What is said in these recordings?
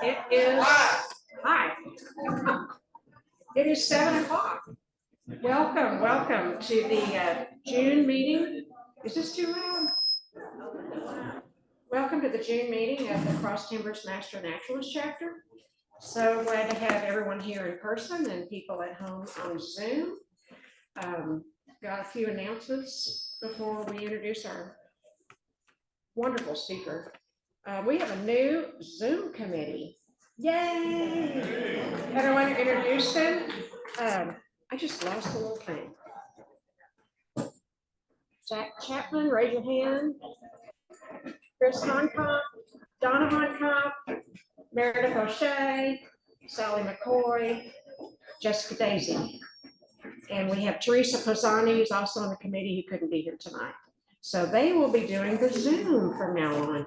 It is, hi. It is 7 o'clock. Welcome to the June meeting. Is this too loud? Welcome to the June meeting of the Cross Timbers Master Naturalist chapter. So glad to have everyone here in person and people at home on Zoom. Got a few announcements before we introduce our wonderful speaker. We have a new Zoom committee. Yay! Everyone introduce them. I just lost the little thing. Zach Chapman, raise your hand. Chris Honkoff, Donna Honkoff, Meredith O'Shea, Sally McCoy, Jessica Daisy. And we have Teresa Posani, who's also on the committee, who couldn't be here tonight. So they will be doing the Zoom from now on,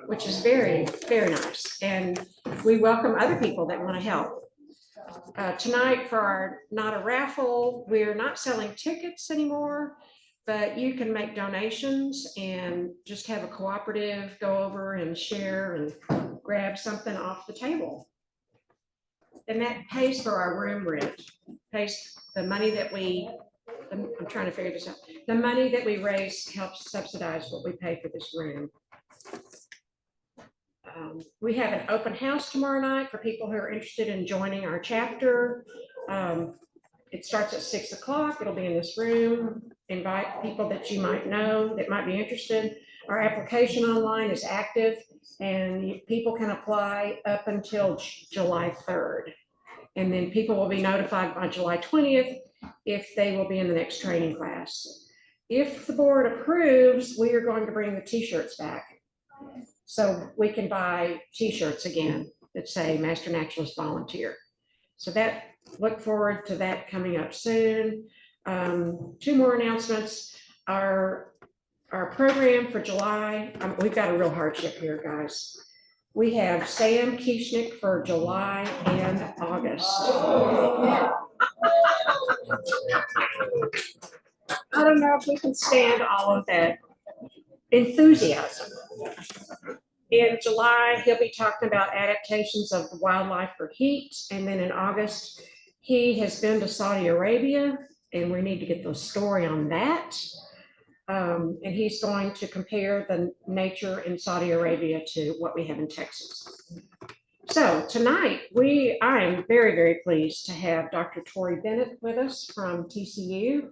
which is very, very nice. And we welcome other people that want to help. Tonight for our Not a Raffle, we're not selling tickets anymore, but you can make donations and just have a cooperative go over and share and grab something off the table. And that pays for our room rent, pays the money that I'm trying to figure this out. The money that we raise helps subsidize what we pay for this room. We have an open house tomorrow night for people who are interested in joining our chapter. It starts at 6 o'clock. It'll be in this room. Invite people that you might know that might be interested. Our application online is active and people can apply up until July 3rd. And then people will be notified by July 20th if they will be in the next training class. If the board approves, we are going to bring the t-shirts back. So we can buy t-shirts again that say Master Naturalist Volunteer. So that, look forward to that coming up soon. Two more announcements. Our program for July, we've got a real hardship here, guys. We have Sam Kieschnick for July and August. I don't know if we can stand all of that enthusiasm. In July, he'll be talking about adaptations of the wildlife for heat. And then in August, he has been to Saudi Arabia, and we need to get the story on that. And he's going to compare the nature in Saudi Arabia to what we have in Texas. So tonight, I am very, very pleased to have Dr. Tori Bennett with us from TCU.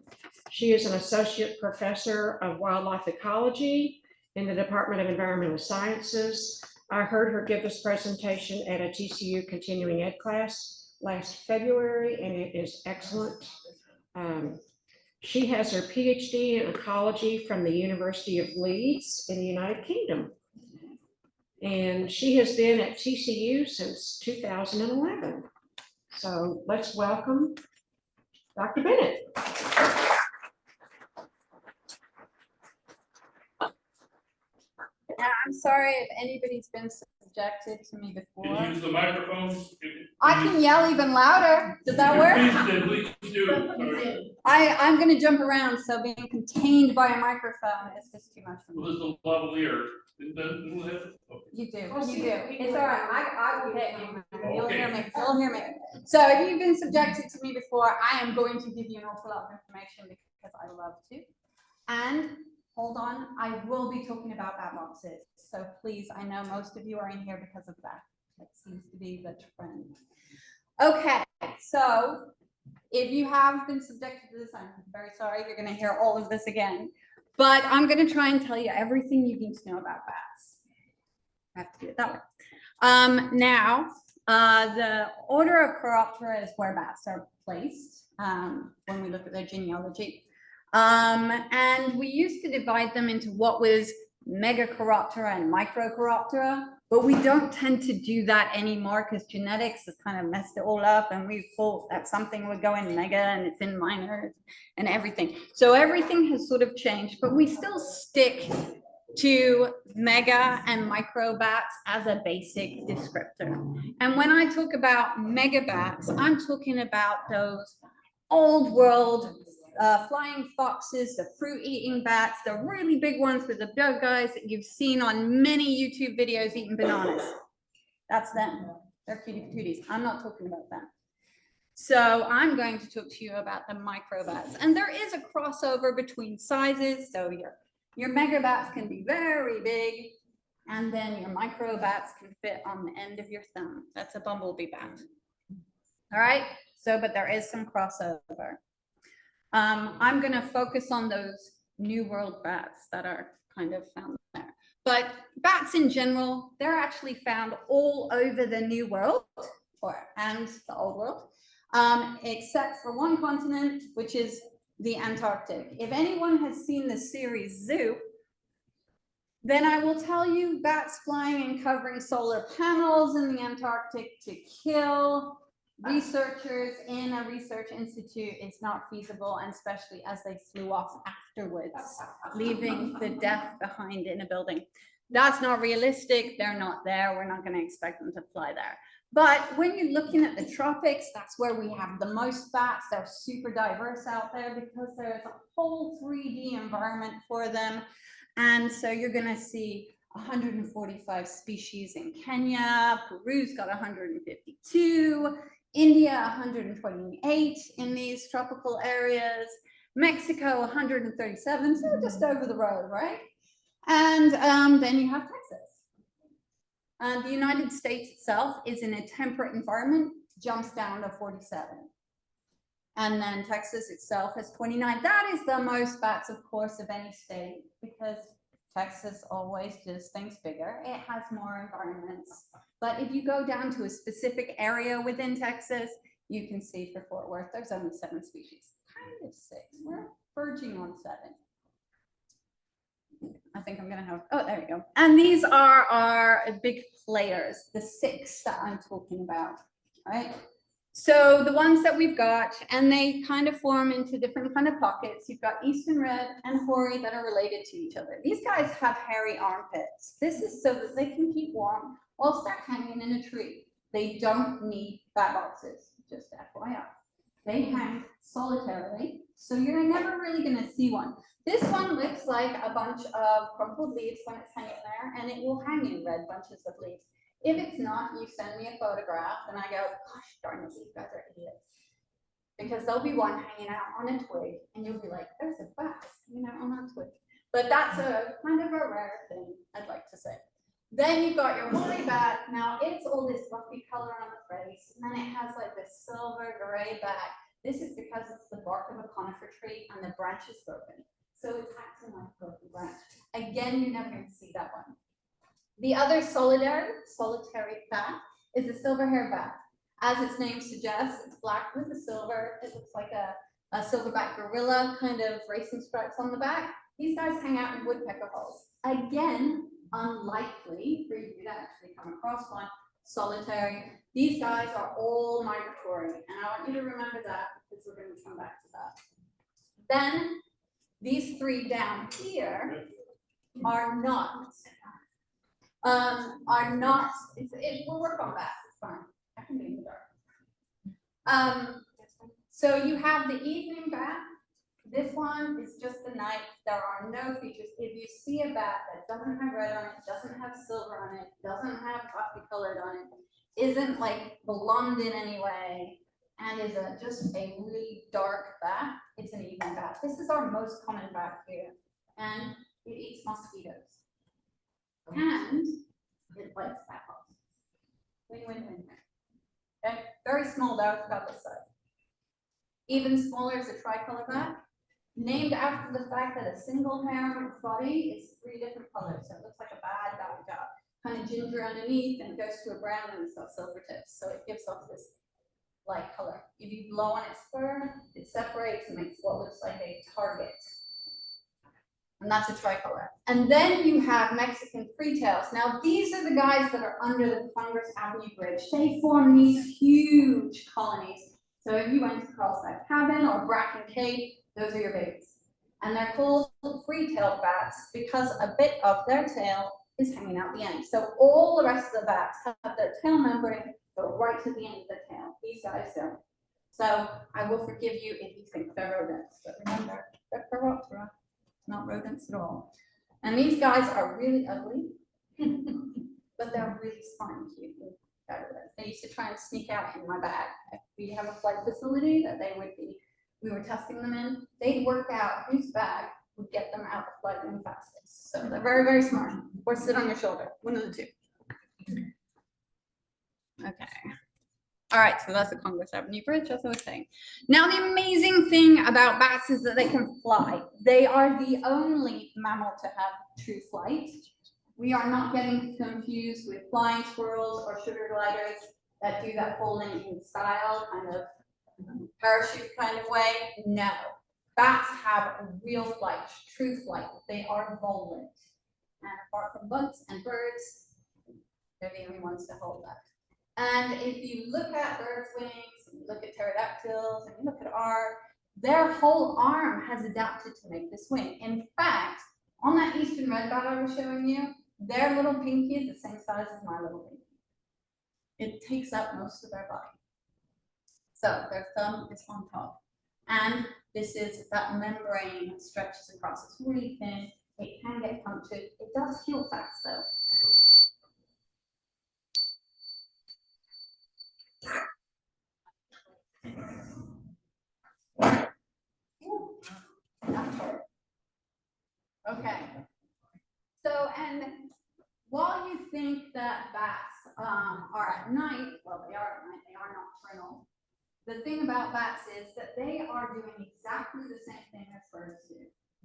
She is an associate professor of wildlife ecology in the Department of Environmental Sciences. I heard her give this presentation at a TCU continuing ed class last February, and it is excellent. She has her PhD in ecology from the University of Leeds in the United Kingdom. And she has been at TCU since 2011. So let's welcome Dr. Bennett. Now, I'm sorry if anybody's been subjected to me before. Can you use the microphone? I can yell even louder. Does that work? Please do. I'm going to jump around, so being contained by a microphone is just too much for me. Well, there's a lavalier. You do. It's all right. I will hit you. You'll hear me. You'll hear me. So if you've been subjected to me before, I am going to give you an awful lot of information because I love to. And hold on, I will be talking about bat boxes. So please, I know most of you are in here because of that. That seems to be the trend. Okay, so if you have been subjected to this, I'm very sorry. You're going to hear all of this again. But I'm going to try and tell you everything you need to know about bats. I have to do it that way. Now, the order of Chiroptera is where bats are placed when we look at their genealogy. And we used to divide them into what was Megachiroptera and Microchiroptera, but we don't tend to do that anymore because genetics has kind of messed it all up, and we thought that something would go in mega and it's in minor and everything. So everything has sort of changed, but we still stick to mega and micro bats as a basic descriptor. And when I talk about mega bats, I'm talking about those old world flying foxes, the fruit-eating bats, the really big ones with the big guys that you've seen on many YouTube videos eating bananas. That's them. They're cutie patooties. I'm not talking about them. So I'm going to talk to you about the microbats. And there is a crossover between sizes. So your megabats can be very big, and then your microbats can fit on the end of your thumb. That's a bumblebee bat. All right, so, but there is some crossover. I'm going to focus on those New World bats that are kind of found there. But bats in general, they're actually found all over the New World and the Old World, except for one continent, which is the Antarctic. If anyone has seen the series Zoo, then I will tell you bats flying and covering solar panels in the Antarctic to kill researchers in a research institute is not feasible, and especially as they flew off afterwards, leaving the death behind in a building. That's not realistic. They're not there. We're not going to expect them to fly there. But when you're looking at the tropics, that's where we have the most bats. They're super diverse out there because there's a whole 3D environment for them. And so you're going to see 145 species in Kenya. Peru's got 152. India, 128 in these tropical areas. Mexico, 137, so just over the road, right? And then you have Texas. The United States itself is in a temperate environment, jumps down to 47. And then Texas itself has 29. That is the most bats, of course, of any state, because Texas always does things bigger. It has more environments. But if you go down to a specific area within Texas, you can see for Fort Worth, there's only 7 species, kind of 6. We're verging on 7. I think I'm gonna have, oh, there you go. And these are our big players, the 6 that I'm talking about, right? So the ones that we've got, and they kind of form into different kind of pockets. You've got eastern red and hoary that are related to each other. These guys have hairy armpits. This is so that they can keep warm whilst they're hanging in a tree. They don't need bat boxes, just FYI. They hang solitarily, so you're never really gonna see one. This one looks like a bunch of crumpled leaves when it's hanging there, and it will hang in red bunches of leaves. If it's not, you send me a photograph, and I go, gosh darn it, you guys are idiots. Because there'll be one hanging out on a twig, and you'll be like, there's a bat hanging out on a twig. But that's a kind of a rare thing, I'd like to say. Then you've got your hoary bat. Now it's all this fluffy color on the face, and then it has like this silver gray back. This is because it's the bark of a conifer tree, and the branch is broken. So it's acting like a broken branch. Again, you're never going to see that one. The other solitary bat is a silver-haired bat. As its name suggests, it's black with the silver. It looks like a silverback gorilla, kind of racing stripes on the back. These guys hang out in woodpecker holes. Again, unlikely for you to actually come across one. Solitary. These guys are all migratory, and I want you to remember that because we're going to come back to that. Then these 3 down here are not. We'll work on that. It's fine. I can be in the dark. So you have the evening bat. This one is just the night. There are no features. If you see a bat that doesn't have red on it, doesn't have silver on it, doesn't have coffee colored on it, isn't like blonde in any way, and is just a really dark bat, it's an evening bat. This is our most common bat here, and it eats mosquitoes. And it likes bat hogs. Win-win-win. Okay, very small though, it's about this size. Even smaller is a tricolor bat, named after the fact that a single hair on its body is 3 different colors. So it looks like a bad bat job. Kind of ginger underneath, and it goes to a brown, and it's got silver tips. So it gives off this light color. If you blow on its fur, it separates and makes what looks like a target. And that's a tricolor. And then you have Mexican freetails. Now, these are the guys that are under the Congress Avenue Bridge. They form these huge colonies. So if you went to Carlsbad Cabin or Bracken Cave, those are your babies. And they're called free-tailed bats because a bit of their tail is hanging out the end. So all the rest of the bats have their tail membrane go right to the end of the tail. These guys don't. So I will forgive you if you think they're rodents. But remember, they're Chiroptera. Not rodents at all. And these guys are really ugly, but they're really smart and cute. They used to try and sneak out in my bag. We have a flight facility that we were testing them in. They'd work out whose bag would get them out the flight the fastest. So they're very, very smart. Or sit on your shoulder, one of the two. Okay. All right, so that's the Congress Avenue Bridge, as I was saying. Now, the amazing thing about bats is that they can fly. They are the only mammal to have true flight. We are not getting confused with flying squirrels or sugar gliders that do that falling in style, kind of parachute kind of way. No, bats have a real flight, true flight. They are volant. And apart from bugs and birds, they're the only ones to hold that. And if you look at birds' wings, and you look at pterodactyls, and you look at their whole arm has adapted to make this wing. In fact, on that eastern red bat I was showing you, their little pinky is the same size as my little pinky. It takes up most of their body. So their thumb is on top. And this is that membrane that stretches across. It's really thin. It can get punctured. It does heal fast though. Okay. So, and while you think that bats are at night, well, they are at night, they are nocturnal. The thing about bats is that they are doing exactly the same thing as birds do.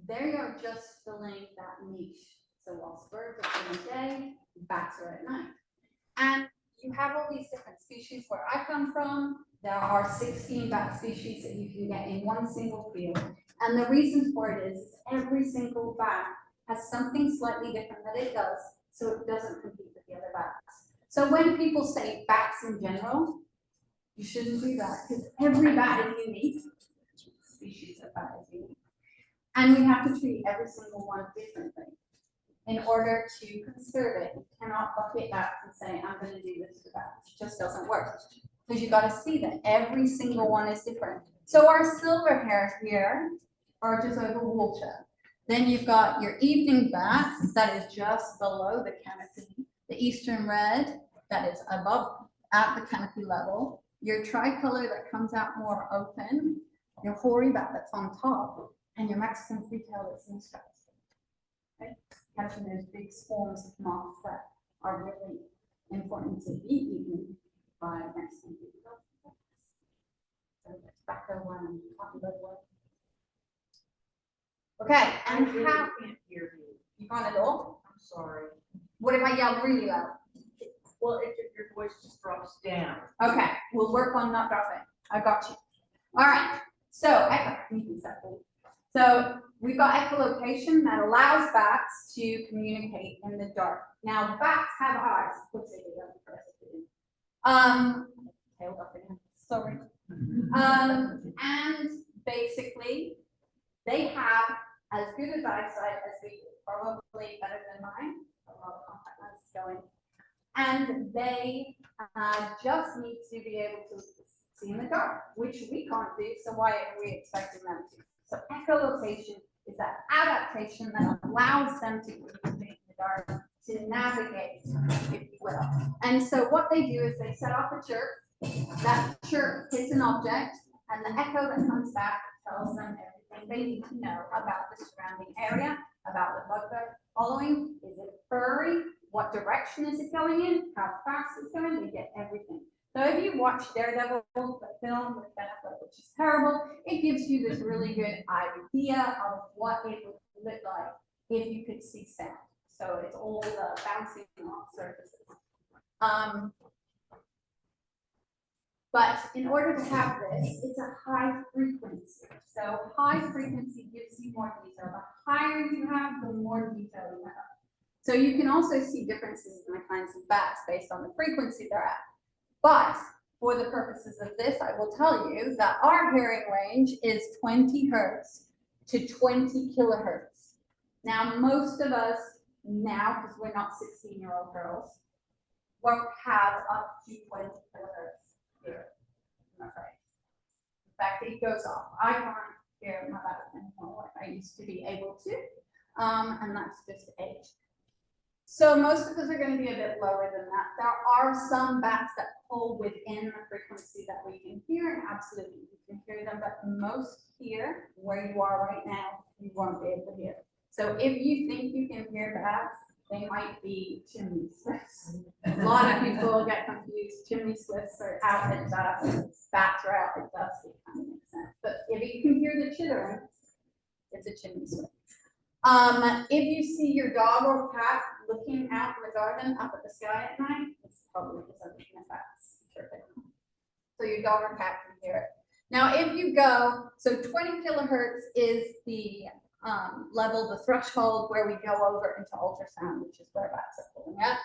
They are just filling that niche. So whilst birds are during the day, bats are at night. And you have all these different species. Where I come from, there are 16 bat species that you can get in one single field. And the reason for it is every single bat has something slightly different that it does, so it doesn't compete with the other bats. So when people say bats in general, you shouldn't do that, because every bat is unique. Species of bat is unique. And we have to treat every single one differently. In order to conserve it, you cannot bucket bats and say, I'm going to do this to bats. It just doesn't work. Because you've got to see that every single one is different. So our silver hairs here are just over water. Then you've got your evening bat that is just below the canopy. The eastern red that is above at the canopy level. Your tricolor that comes out more open. Your hoary bat that's on top. And your Mexican freetail that's in stripes. Okay? Catching those big swarms of moths that are really important to be eaten by Mexican freetail. So tobacco worm, cotton bud worm. Okay, and how can't hear you. you got it all? I'm sorry. What if I yell really loud? Well, your voice just drops down. Okay, we'll work on not dropping. I got you. All right. So we've got echolocation that allows bats to communicate in the dark. Now bats have eyes. Oops, they do. Tail up again. Sorry. And basically, they have as good as eyesight as we do, probably better than mine. A lot of contact lenses going. And they just need to be able to see in the dark, which we can't do, so why are we expecting them to? So echolocation is that adaptation that allows them to communicate in the dark, to navigate, if you will. And so what they do is they set off a chirp, that chirp hits an object, and the echo that comes back tells them everything they need to know about the surrounding area, about the bug they're following. Is it furry? What direction is it going in? How fast it's going? They get everything. So if you watch Daredevil, the film with Ben Affleck, which is terrible, it gives you this really good idea of what it would look like if you could see sound. So it's all the bouncing off surfaces. But in order to have this, it's a high frequency. So high frequency gives you more detail. The higher you have, the more detail you have. So you can also see differences in the kinds of bats based on the frequency they're at. But for the purposes of this, I will tell you that our hearing range is 20 hertz to 20 kilohertz. Now, most of us now, because we're not 16-year-old girls, won't have up to 20 kilohertz here. I'm afraid. In fact, it goes off. I can't hear my bat anymore like I used to be able to, and that's just age. So most of us are gonna be a bit lower than that. There are some bats that pull within the frequency that we can hear, and absolutely you can hear them, but most here, where you are right now, you won't be able to hear. So if you think you can hear bats, they might be chimney swifts. A lot of people get confused. Chimney swifts are out at dusk, bats are out at dusk, it kind of makes sense. But if you can hear the chittering, it's a chimney swift. If you see your dog or cat looking out in the garden up at the sky at night, it's probably because I'm looking at bats chirping. So your dog or cat can hear it. Now, if you go, so 20 kilohertz is the level, the threshold where we go over into ultrasound, which is where bats are pulling up.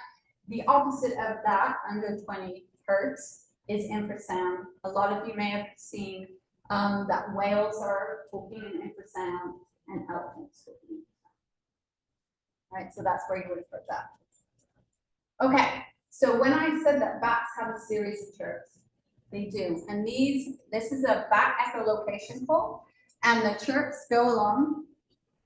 The opposite of that, under 20 hertz, is infrasound. A lot of you may have seen that whales are talking in infrasound and elephants talking in infrasound. Right, so that's where you would have heard that. Okay, so when I said that bats have a series of chirps, they do. And this is a bat echolocation pole, and the chirps go along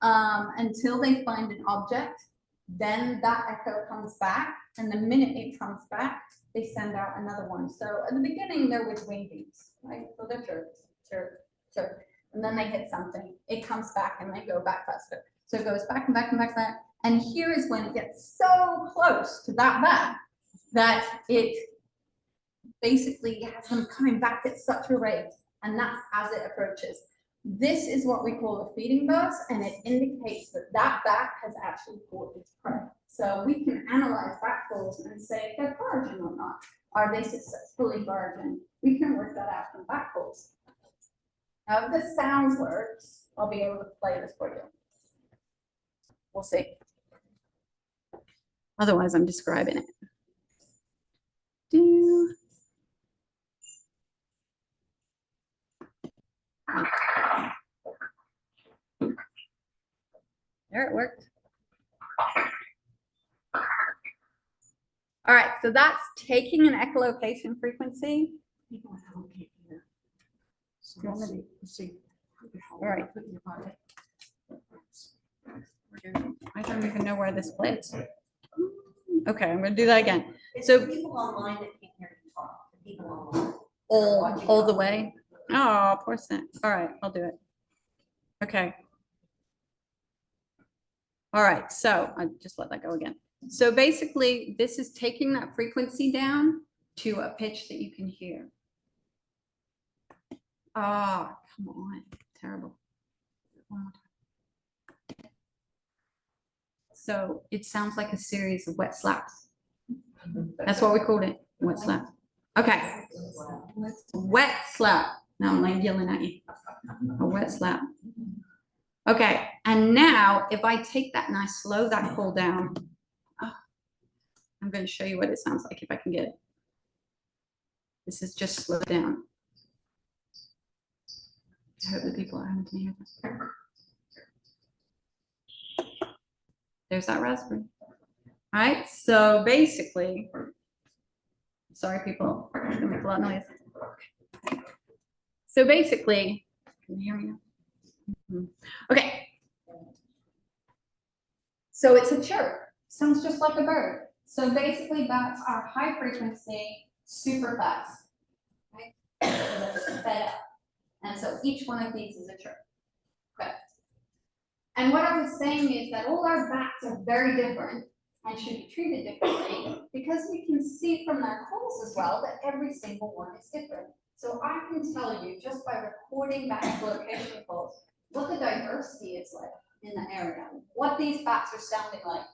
until they find an object. Then that echo comes back, and the minute it comes back, they send out another one. So at the beginning, they're with wing beats, right? So they're chirps, chirp, chirp. And then they hit something, it comes back, and they go back faster. So it goes back and back and back and back. And here is when it gets so close to that bat that it basically has them coming back at such a rate, and that's as it approaches. This is what we call a feeding buzz, and it indicates that that bat has actually caught its prey. So we can analyze bat calls and say if they're foraging or not. Are they successfully foraging? We can work that out from bat calls. Now, if the sounds works, I'll be able to play this for you. We'll see. Otherwise, I'm describing it. Do. There, it worked. All right, so that's taking an echolocation frequency. All right. I don't even know where this plays. Okay, I'm gonna do that again. So people online that can't hear you talk, people online. all the way. Oh, poor thing. All right, I'll do it. Okay. All right, so I just let that go again. So basically, this is taking that frequency down to a pitch that you can hear. Ah, come on, terrible. One more time. So it sounds like a series of wet slaps. That's what we called it, wet slap. Okay, wet slap. Now I'm like yelling at you. A wet slap. Okay, and now if I take that and I slow that call down, I'm going to show you what it sounds like if I can get it. This is just slow down. I hope the people at home can hear this. There's that raspberry. All right, so basically, sorry people, it's gonna make a lot of noise. So basically, can you hear me now? Okay. So it's a chirp, sounds just like a bird. So basically bats are high frequency, super fast, right? So they're sped up. And so each one of these is a chirp. Okay. And what I was saying is that all our bats are very different and should be treated differently because we can see from their calls as well that every single one is different. So I can tell you just by recording bat location calls what the diversity is like in the area, what these bats are sounding like.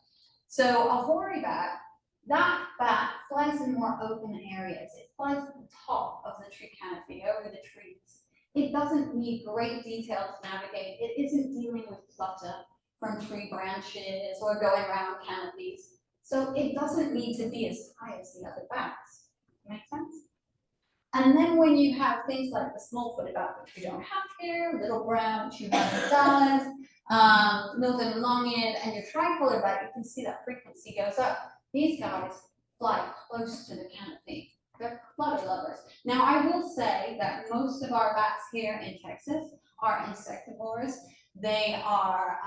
So a hoary bat, that bat flies in more open areas. It flies at the top of the tree canopy, over the trees. It doesn't need great detail to navigate. It isn't dealing with clutter from tree branches or going around canopies. So it doesn't need to be as high as the other bats. Make sense? And then when you have things like the small-footed bat, which we don't have here, little brown, which you have does, Milton and long-eared, and your tricolor bat, you can see that frequency goes up. These guys fly close to the canopy. They're clutter lovers. Now, I will say that most of our bats here in Texas are insectivores. They are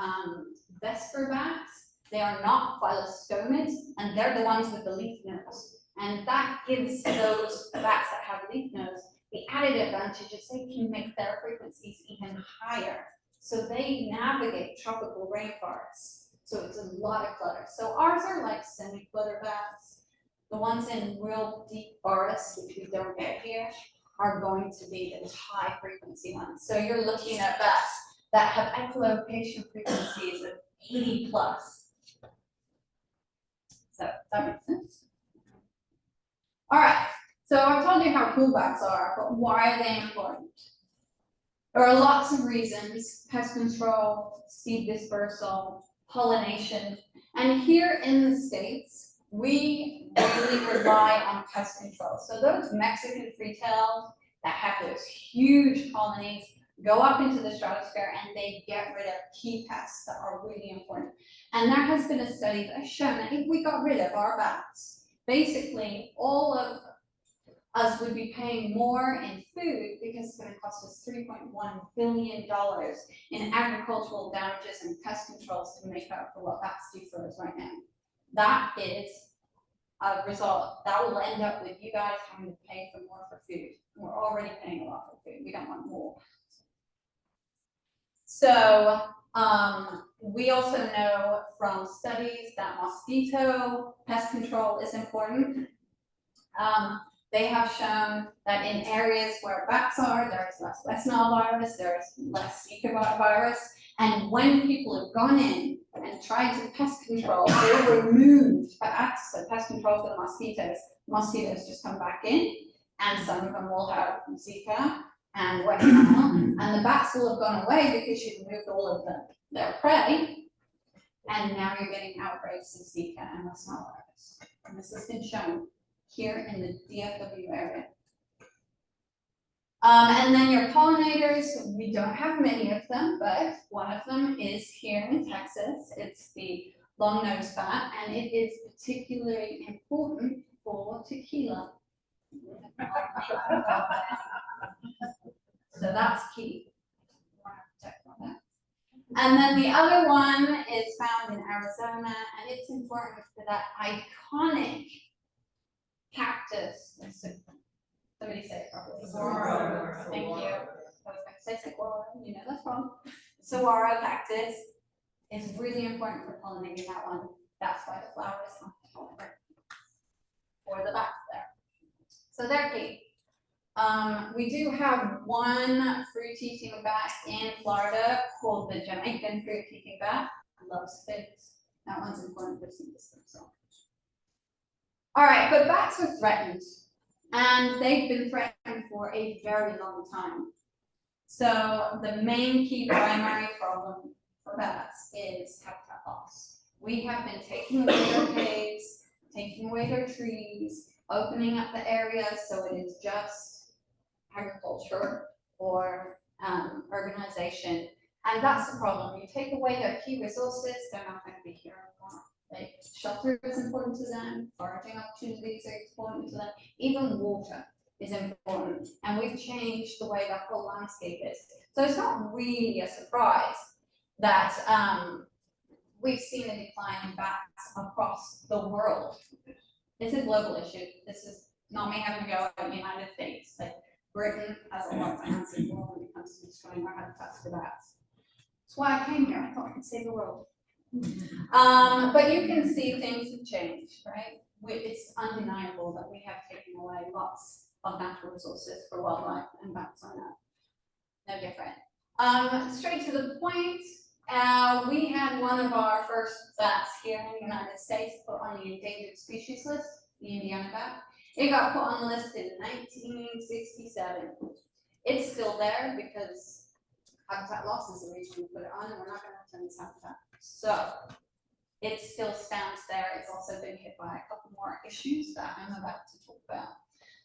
vesper bats. They are not phylostomids, and they're the ones with the leaf nodes. And that gives those bats that have leaf nodes the added advantage is they can make their frequencies even higher. So they navigate tropical rainforests. So it's a lot of clutter. So ours are like semi-clutter bats. The ones in real deep forests, which we don't get here, are going to be those high frequency ones. So you're looking at bats that have echolocation frequencies of 80 plus. So that makes sense. All right, so I've told you how cool bats are, but why are they important? There are lots of reasons: pest control, seed dispersal, pollination. And here in the States, we really rely on pest control. So those Mexican free-tails that have those huge colonies go up into the stratosphere and they get rid of key pests that are really important. And there has been a study that has shown that if we got rid of our bats, basically all of us would be paying more in food because it's going to cost us $3.1 billion in agricultural damages and pest controls to make up for what bats do for us right now. That is a result. That will end up with you guys having to pay for more for food. We're already paying a lot for food. We don't want more. So we also know from studies that mosquito pest control is important. They have shown that in areas where bats are, there is less West Nile virus, there is less Zika virus, and when people have gone in and tried to pest control, they removed bats, so pest control for the mosquitoes just come back in, and some of them will have Zika and West Nile, and the bats will have gone away because you removed all of their prey, and now you're getting outbreaks of Zika and West Nile virus. And this has been shown here in the DFW area. And then your pollinators, we don't have many of them, but one of them is here in Texas. It's the long-nosed bat, and it is particularly important for tequila. So that's key. And then the other one is found in Arizona, and it's important for that iconic cactus. Somebody say it properly. Saguaro. Thank you. I was going to say saguaro, you know that's wrong. Saguaro cactus is really important for pollinating that one. That's why the flowers have to pollinate for the bats there. So they're key. We do have one fruit-eating bat in Florida called the Jamaican fruit-eating bat. Loves figs. That one's important for seed dispersal. All right, but bats are threatened, and they've been threatened for a very long time. So the main key primary problem for bats is habitat loss. We have been taking away their caves, taking away their trees, opening up the areas so it is just agriculture or urbanization, and that's the problem. You take away their key resources, they're not going to be here anymore. Like shelter is important to them, foraging opportunities are important to them, even water is important, and we've changed the way that whole landscape is. So it's not really a surprise that we've seen a decline in bats across the world. It's a global issue. This is not me having to go at the United States. Like Britain has a lot to answer for when it comes to destroying our habitats for bats. That's why I came here. I thought I could save the world. But you can see things have changed, right? It's undeniable that we have taken away lots of natural resources for wildlife, and bats are no different. Straight to the point, we had one of our first bats here in the United States put on the endangered species list, the Indiana bat. It got put on the list in 1967. It's still there because habitat loss is the reason we put it on, and we're not going to return this habitat. So it still stands there. It's also been hit by a couple more issues that I'm about to talk about.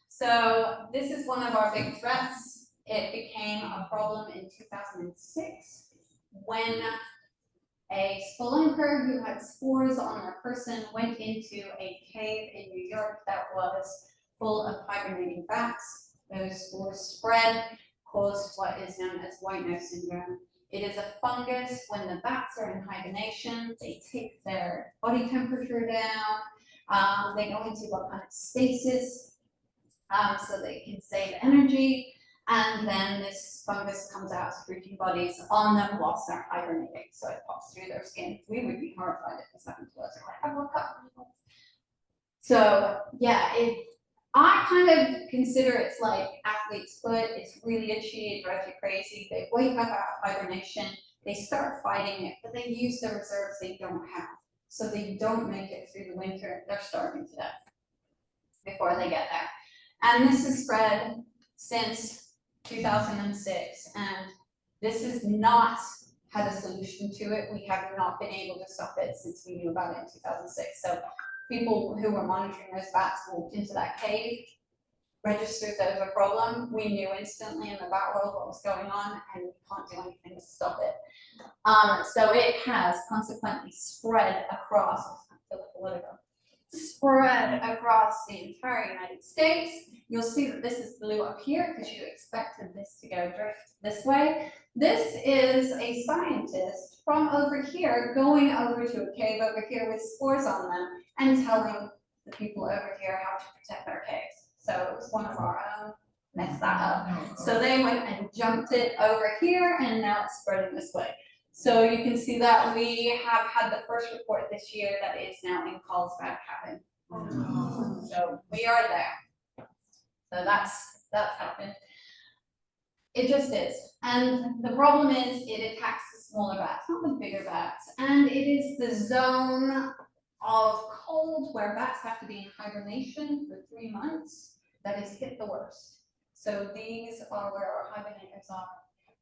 So this is one of our big threats. It became a problem in 2006 when a spelunker who had spores on their person went into a cave in New York that was full of hibernating bats. Those spores spread, caused what is known as white nose syndrome. It is a fungus. When the bats are in hibernation, they take their body temperature down. They go into what kind of stasis, so they can save energy. And then this fungus comes out as fruiting bodies on them whilst they're hibernating. So it pops through their skin. We would be horrified if this happened to us. Like, I woke up. So yeah, I kind of consider it's like athlete's foot. It's really itchy, it drives you crazy. They wake up out of hibernation, they start fighting it, but they use the reserves they don't have. So they don't make it through the winter. They're starving to death before they get there. And this has spread since 2006, and this has not had a solution to it. We have not been able to stop it since we knew about it in 2006. So people who were monitoring those bats walked into that cave, registered there was a problem. We knew instantly in the bat world what was going on, and we can't do anything to stop it. So it has consequently spread across, spread across the entire United States. You'll see that this is blue up here because you expected this to go drift this way. This is a scientist from over here going over to a cave over here with spores on them and telling the people over here how to protect their caves. So it was one of our own messed that up. So they went and jumped it over here, and now it's spreading this way. So you can see that we have had the first report this year that is now in Carlsbad cabin. So we are there. So that's happened. It just is. And the problem is it attacks the smaller bats, not the bigger bats. And it is the zone of cold where bats have to be in hibernation for 3 months that is hit the worst. So these are where our hibernators are,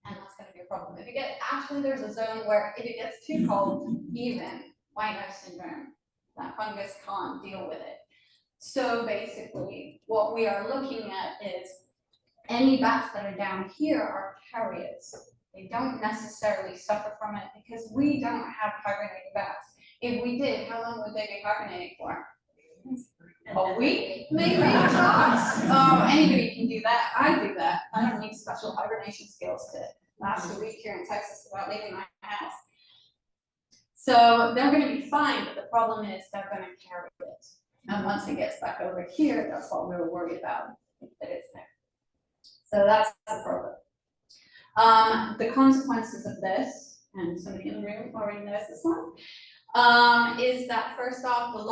and that's going to be a problem. If you get, actually there's a zone where if it gets too cold, even white nose syndrome, that fungus can't deal with it. So basically what we are looking at is any bats that are down here are carriers. They don't necessarily suffer from it because we don't have hibernating bats. If we did, how long would they be hibernating for? A week, maybe, tops. Oh, anybody can do that. I do that. I don't need special hibernation skills to last a week here in Texas without leaving my house. So they're going to be fine, but the problem is they're going to carry it. And once it gets back over here, that's what we were worried about, that it's there. So that's the problem. The consequences of this, and somebody in the room already knows this one, is that first off, the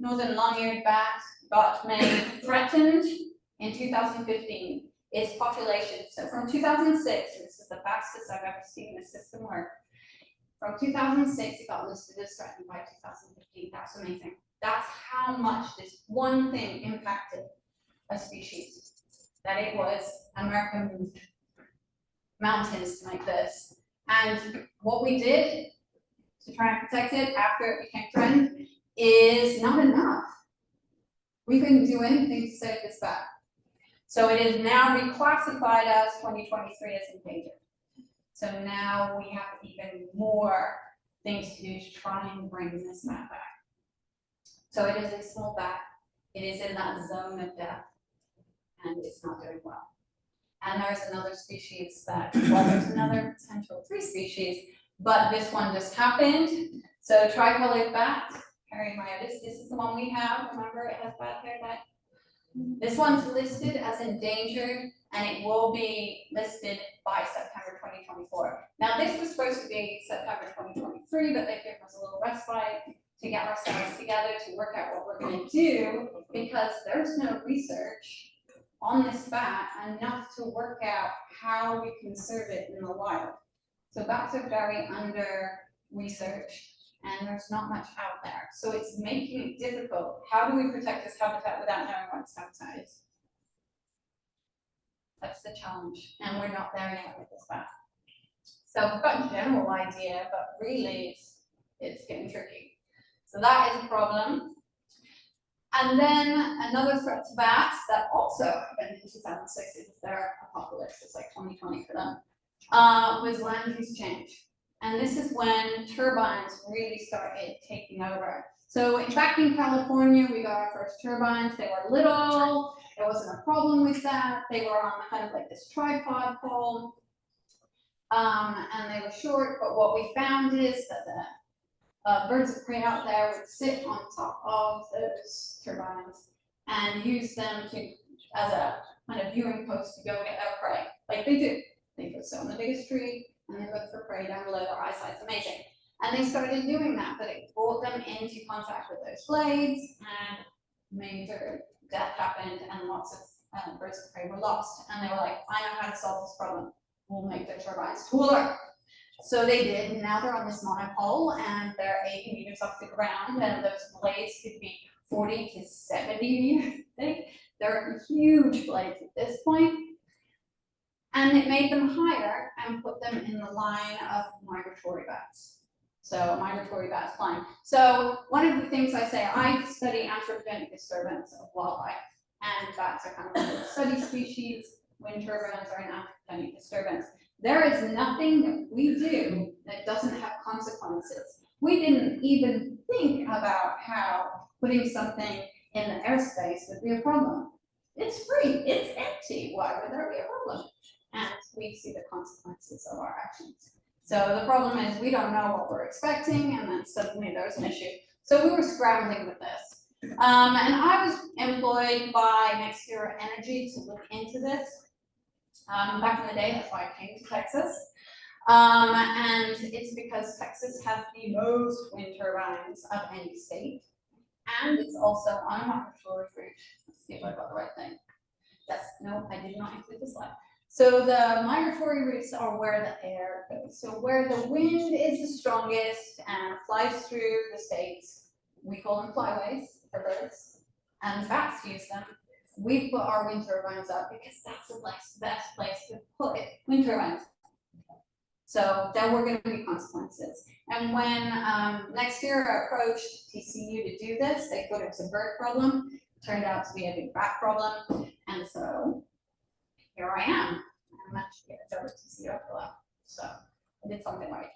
northern long-eared bat got made threatened in 2015. Its population, so from 2006, and this is the fastest I've ever seen the system work. From 2006, it got listed as threatened by 2015. That's amazing. That's how much this one thing impacted a species. That it was America moved mountains like this. And what we did to try and protect it after it became threatened is not enough. We couldn't do anything to save this bat. So it is now reclassified as 2023 as endangered. So now we have even more things to do to try and bring this bat back. So it is a small bat. It is in that zone of death, and it's not doing well. And there's another species that, well, there's another potential 3 species, but this one just happened. So tricolored bat, Paramyotis, this is the one we have. Remember, it has bad hair dye. This one's listed as endangered, and it will be listed by September 2024. Now, this was supposed to be September 2023, but they've given us a little respite to get ourselves together to work out what we're going to do, because there's no research on this bat enough to work out how we conserve it in the wild. So bats are very under researched, and there's not much out there. So it's making it difficult. How do we protect this habitat without knowing what its habitat is? That's the challenge, and we're not there yet with this bat. So we've got a general idea, but really it's getting tricky. So that is a problem. And then another threat to bats that also happened in 2006, is their apocalypse, it's like 2020 for them, was land use change. And this is when turbines really started taking over. So back in California, we got our first turbines. They were little, there wasn't a problem with that. They were on kind of like this tripod pole. and they were short, but what we found is that the birds of prey out there would sit on top of those turbines and use them to, as a kind of viewing post to go get their prey, like they do. They go sit on the biggest tree and they look for prey down below. Their eyesight's amazing. And they started doing that, but it brought them into contact with those blades, and major death happened, and lots of birds of prey were lost. And they were like, I know how to solve this problem. We'll make the turbines taller. So they did, and now they're on this monopole, and they're 80 meters off the ground, and those blades could be 40 to 70 meters thick. They're huge blades at this point. And it made them higher and put them in the line of migratory bats. So migratory bats flying. So one of the things I say, I study anthropogenic disturbance of wildlife, and bats are kind of a study species. Wind turbines are an anthropogenic disturbance. There is nothing that we do that doesn't have consequences. We didn't even think about how putting something in the airspace would be a problem. It's free, it's empty, why would there be a problem? And we see the consequences of our actions. So the problem is we don't know what we're expecting, and then suddenly there's an issue. So we were scrambling with this. And I was employed by Next Zero Energy to look into this. Back in the day, that's why I came to Texas. And it's because Texas has the most wind turbines of any state. And it's also on a migratory route. Let's see if I got the right thing. Yes, no, I did not include the slide. So the migratory routes are where the air goes. So where the wind is the strongest and flies through the states, we call them flyways for birds, and bats use them. We put our wind turbines up because that's the best place to put it, wind turbines. So there were going to be consequences. And when Next Year approached TCU to do this, they thought it was a bird problem. It turned out to be a big bat problem. And so here I am. I'm actually get it over to TCU after that. So I did something right.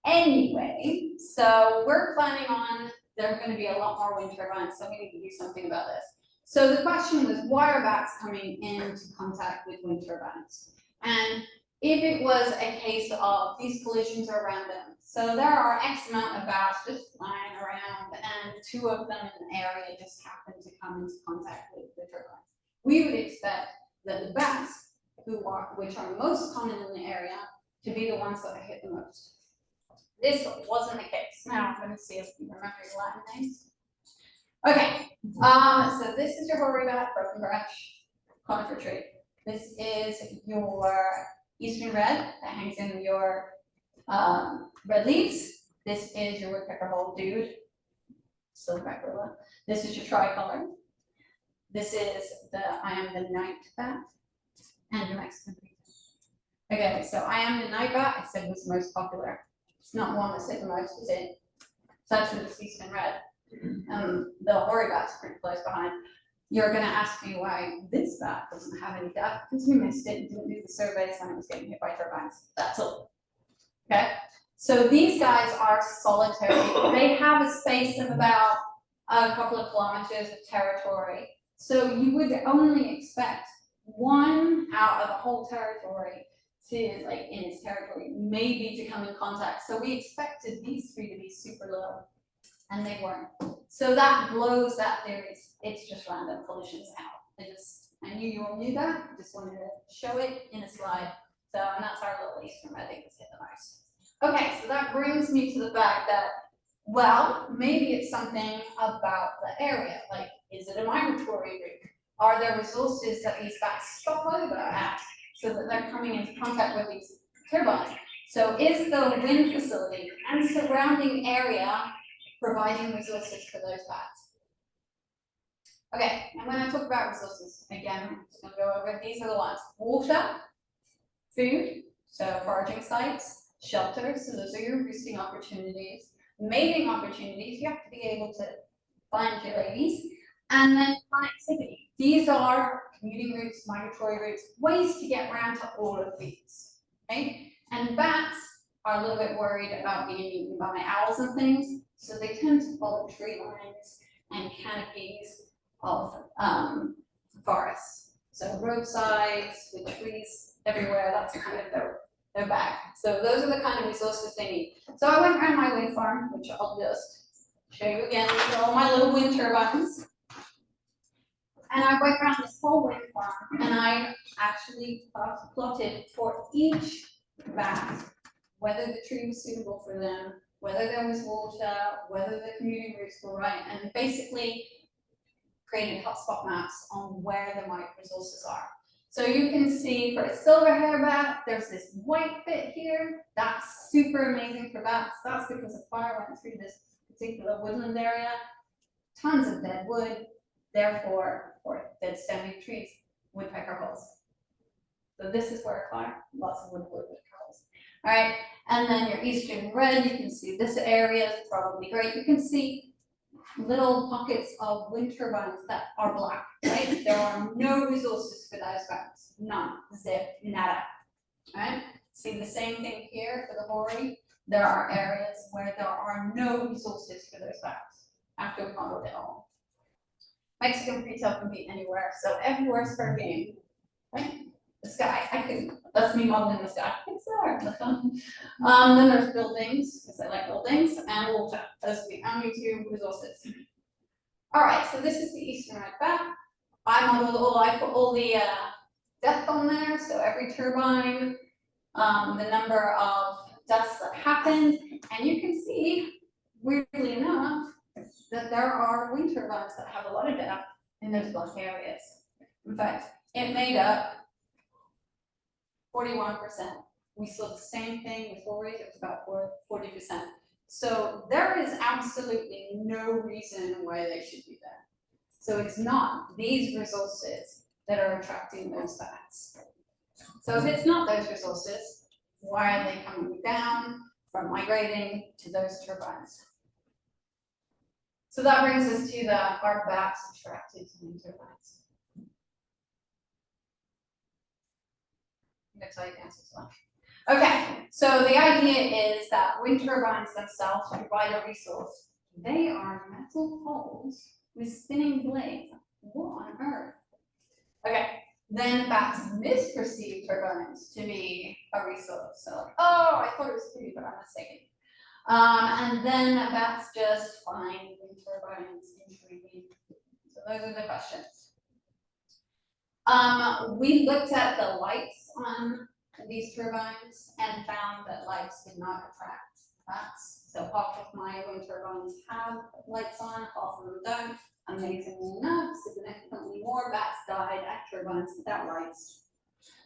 Anyway, so we're planning on, there are going to be a lot more wind turbines, so we need to do something about this. So the question was, why are bats coming into contact with wind turbines? And if it was a case of these collisions are random, so there are X amount of bats just flying around, and 2 of them in the area just happen to come into contact with the turbines. We would expect that the bats, which are most common in the area, to be the ones that are hit the most. This wasn't the case. Now I'm going to see if you remember your Latin names. Okay, so this is your hoary bat, broken branch, conifer tree. This is your eastern red that hangs in your red leaves. This is your woodpecker hole dude, silverback gorilla. This is your tricolor. This is I am the night bat, and your Mexican beaver. Okay, so I am the night bat, I said was the most popular. It's not one that's hit the most, is it? It's actually the eastern red. The hoary bat's pretty close behind. You're going to ask me why this bat doesn't have any death, because we missed it and didn't do the surveys when it was getting hit by turbines. That's all. Okay, so these guys are solitary. They have a space of about a couple of kilometers of territory. So you would only expect 1 out of the whole territory to, like in its territory, maybe to come in contact. So we expected these 3 to be super low, and they weren't. So that blows that theory. It's just random collisions out. I knew you all knew that. I just wanted to show it in a slide. So, and that's our little eastern red that's hit the most. Okay, so that brings me to the fact that, well, maybe it's something about the area. Like, is it a migratory route? Are there resources that these bats stop over at so that they're coming into contact with these turbines? So is the wind facility and surrounding area providing resources for those bats? Okay, and when I talk about resources, again, I'm just going to go over, these are the ones: water, food, so foraging sites, shelter, so those are your roosting opportunities, mating opportunities, you have to be able to find your ladies, and then connectivity. These are commuting routes, migratory routes, ways to get around to all of these, okay? And bats are a little bit worried about being eaten by owls and things, so they tend to follow tree lines and canopies of forests. So roadsides with trees everywhere, that's kind of they're back. So those are the kind of resources they need. So I went around my wind farm, which I'll just show you again. These are all my little wind turbines. And I went around this whole wind farm and I actually plotted for each bat whether the tree was suitable for them, whether there was water, whether the commuting routes were right, and basically created hotspot maps on where the mite resources are. So you can see for a silver hair bat, there's this white bit here. That's super amazing for bats. That's because a fire went through this particular woodland area. Tons of dead wood, therefore, or dead standing trees, woodpecker holes. So this is where a fire, lots of woodpecker holes. All right, and then your eastern red, you can see this area is probably great. You can see little pockets of wind turbines that are black, right? There are no resources for those bats, none, zip, nada, right? See the same thing here for the hoary. There are areas where there are no resources for those bats after we modeled it all. Mexican retail can be anywhere, so everywhere's fair game, right? The sky, that's me modeling the sky, it's there, that's fun. Then there's buildings, because I like buildings, and water, those are the only two resources. All right, so this is the eastern red bat. I put all the depth on there, so every turbine, the number of deaths that happened, and you can see, weirdly enough, that there are wind turbines that have a lot of depth in those black areas. In fact, it made up 41%. We saw the same thing with hoary, it was about 40%. So there is absolutely no reason why they should be there. So it's not these resources that are attracting those bats. So if it's not those resources, why are they coming down from migrating to those turbines? So that brings us to are bats attracted to wind turbines? I'm gonna tell you the answer to that. Okay, so the idea is that wind turbines themselves provide a resource. They are metal poles with spinning blades. What on earth? Okay, then bats misperceive turbines to be a resource. So like, oh, I thought it was pretty, but I'm mistaken. And then bats just find wind turbines intriguing. So those are the questions. We looked at the lights on these turbines and found that lights did not attract bats. So half of my wind turbines have lights on, half of them don't. Amazingly enough, significantly more bats died at turbines without lights.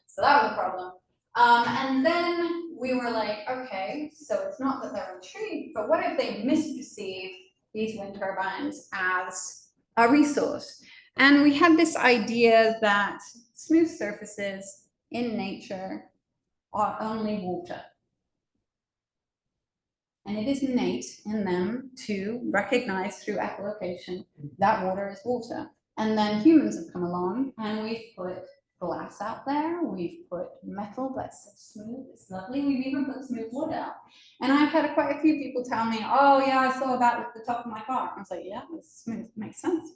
So that was a problem. And then we were like, okay, so it's not that they're intrigued, but what if they misperceive these wind turbines as a resource? And we had this idea that smooth surfaces in nature are only water. And it is innate in them to recognize through echolocation that water is water. And then humans have come along and we've put glass out there, we've put metal that's so smooth, it's lovely, we've even put smooth wood out. And I've had quite a few people tell me, oh yeah, I saw that with the top of my car. I was like, yeah, it's smooth, makes sense.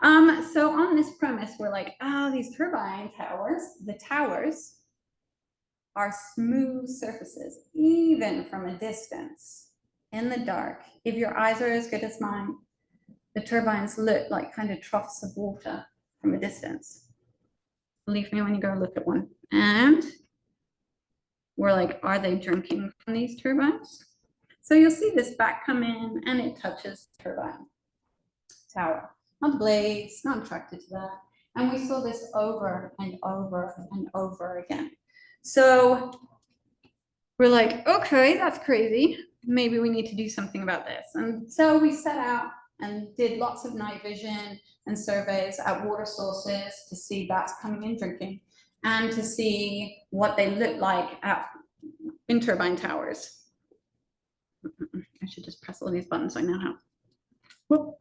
So on this premise, we're like, these turbine towers, the towers are smooth surfaces, even from a distance, in the dark. If your eyes are as good as mine, the turbines look like kind of troughs of water from a distance. Believe me when you go look at one. And we're like, are they drinking from these turbines? So you'll see this back come in and it touches the turbine tower. Not the blades, not attracted to that. And we saw this over and over and over again. So we're like, okay, that's crazy. Maybe we need to do something about this. And so we set out and did lots of night vision and surveys at water sources to see bats coming in drinking and to see what they look like in turbine towers. I should just press all these buttons I now have. Whoop.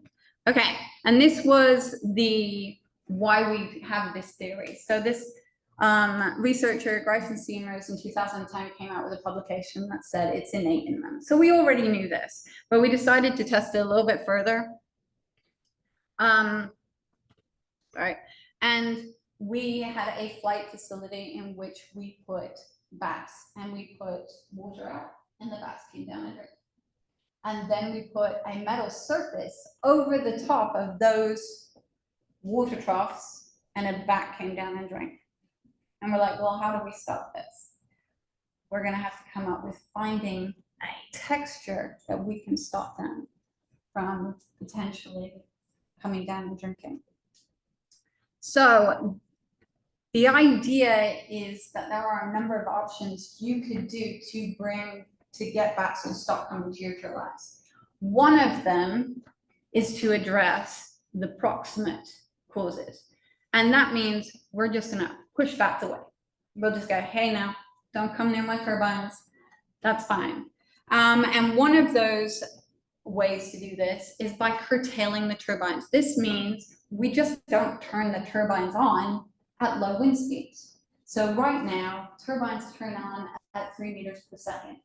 Okay, and this was why we have this theory. So this researcher, Gryphon Seamers, in 2010 came out with a publication that said it's innate in them. So we already knew this, but we decided to test it a little bit further. Right, and we had a flight facility in which we put bats, and we put water out, and the bats came down and drank. And then we put a metal surface over the top of those water troughs, and a bat came down and drank. And we're like, well, how do we stop this? We're gonna have to come up with finding a texture that we can stop them from potentially coming down and drinking. So the idea is that there are a number of options you could do to get bats to stop coming to your turbines. One of them is to address the proximate causes. And that means we're just gonna push bats away. We'll just go, hey now, don't come near my turbines. That's fine. And one of those ways to do this is by curtailing the turbines. This means we just don't turn the turbines on at low wind speeds. So right now, turbines turn on at 3 meters per second.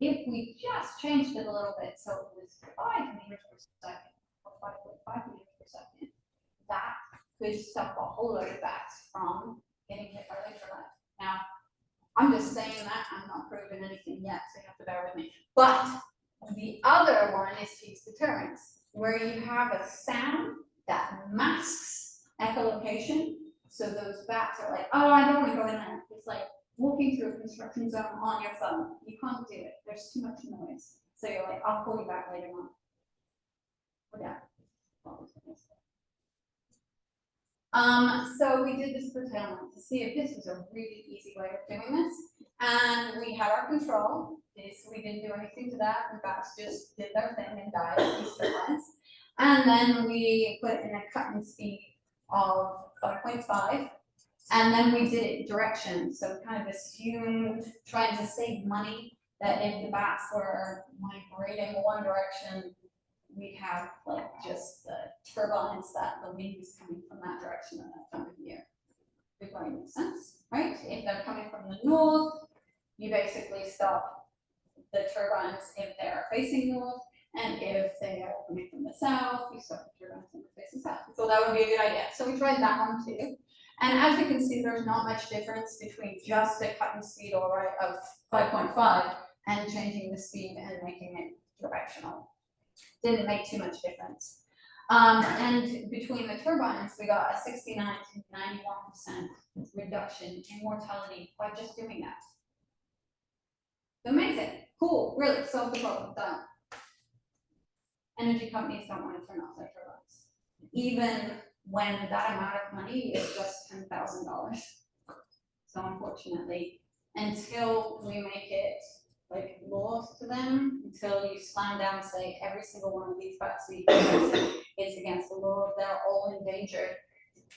If we just changed it a little bit, so it was 5 meters per second, or 5.5 meters per second, that could stop a whole load of bats from getting hit by the turbine. Now, I'm just saying that, I'm not proving anything yet, so you have to bear with me. But the other one is to use deterrence, where you have a sound that masks echolocation. So those bats are like, oh, I don't want to go in there. It's like walking through a construction zone on your phone. You can't do it. There's too much noise. So you're like, I'll call you back later on. Yeah. So we did this curtailment to see if this was a really easy way of doing this. And we had our control. We didn't do anything to that. The bats just did their thing and died at these turbines. And then we put in a cutting speed of 5.5. And then we did it direction. So we kind of assumed, trying to save money, that if the bats were migrating one direction, we have like just the turbines that the wind is coming from that direction at that time of year. If that makes sense, right? If they're coming from the north, you basically stop the turbines if they are facing north, and if they are coming from the south, you stop the turbines when they're facing south. So that would be a good idea. So we tried that one too. And as you can see, there's not much difference between just a cutting speed, all right, of 5.5 and changing the speed and making it directional. Didn't make too much difference. And between the turbines, we got a 69 to 91% reduction in mortality by just doing that. Amazing, cool, really solved the problem, done. Energy companies don't want to turn off their turbines, even when that amount of money is just $10,000. So unfortunately, until we make it like laws to them, until you slam down, say every single one of these bats is against the law, they're all endangered,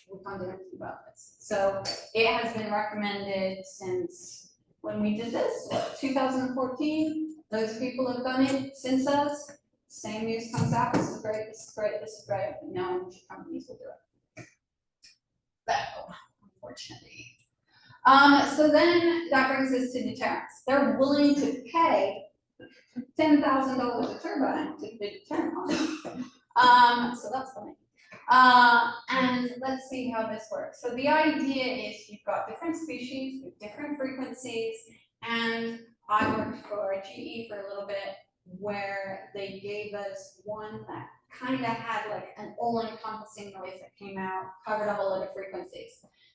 we can't do anything about this. So it has been recommended since when we did this, 2014. Those people have done it since us. Same news comes out, this is great, this is great, this is great. No energy companies will do it. So, unfortunately. So then that brings us to deterrence. They're willing to pay $10,000 a turbine to be deterrent on it. So that's funny. And let's see how this works. So the idea is you've got different species with different frequencies, and I worked for GE for a little bit where they gave us one that kind of had like an all-encompassing noise that came out, covered a whole lot of frequencies.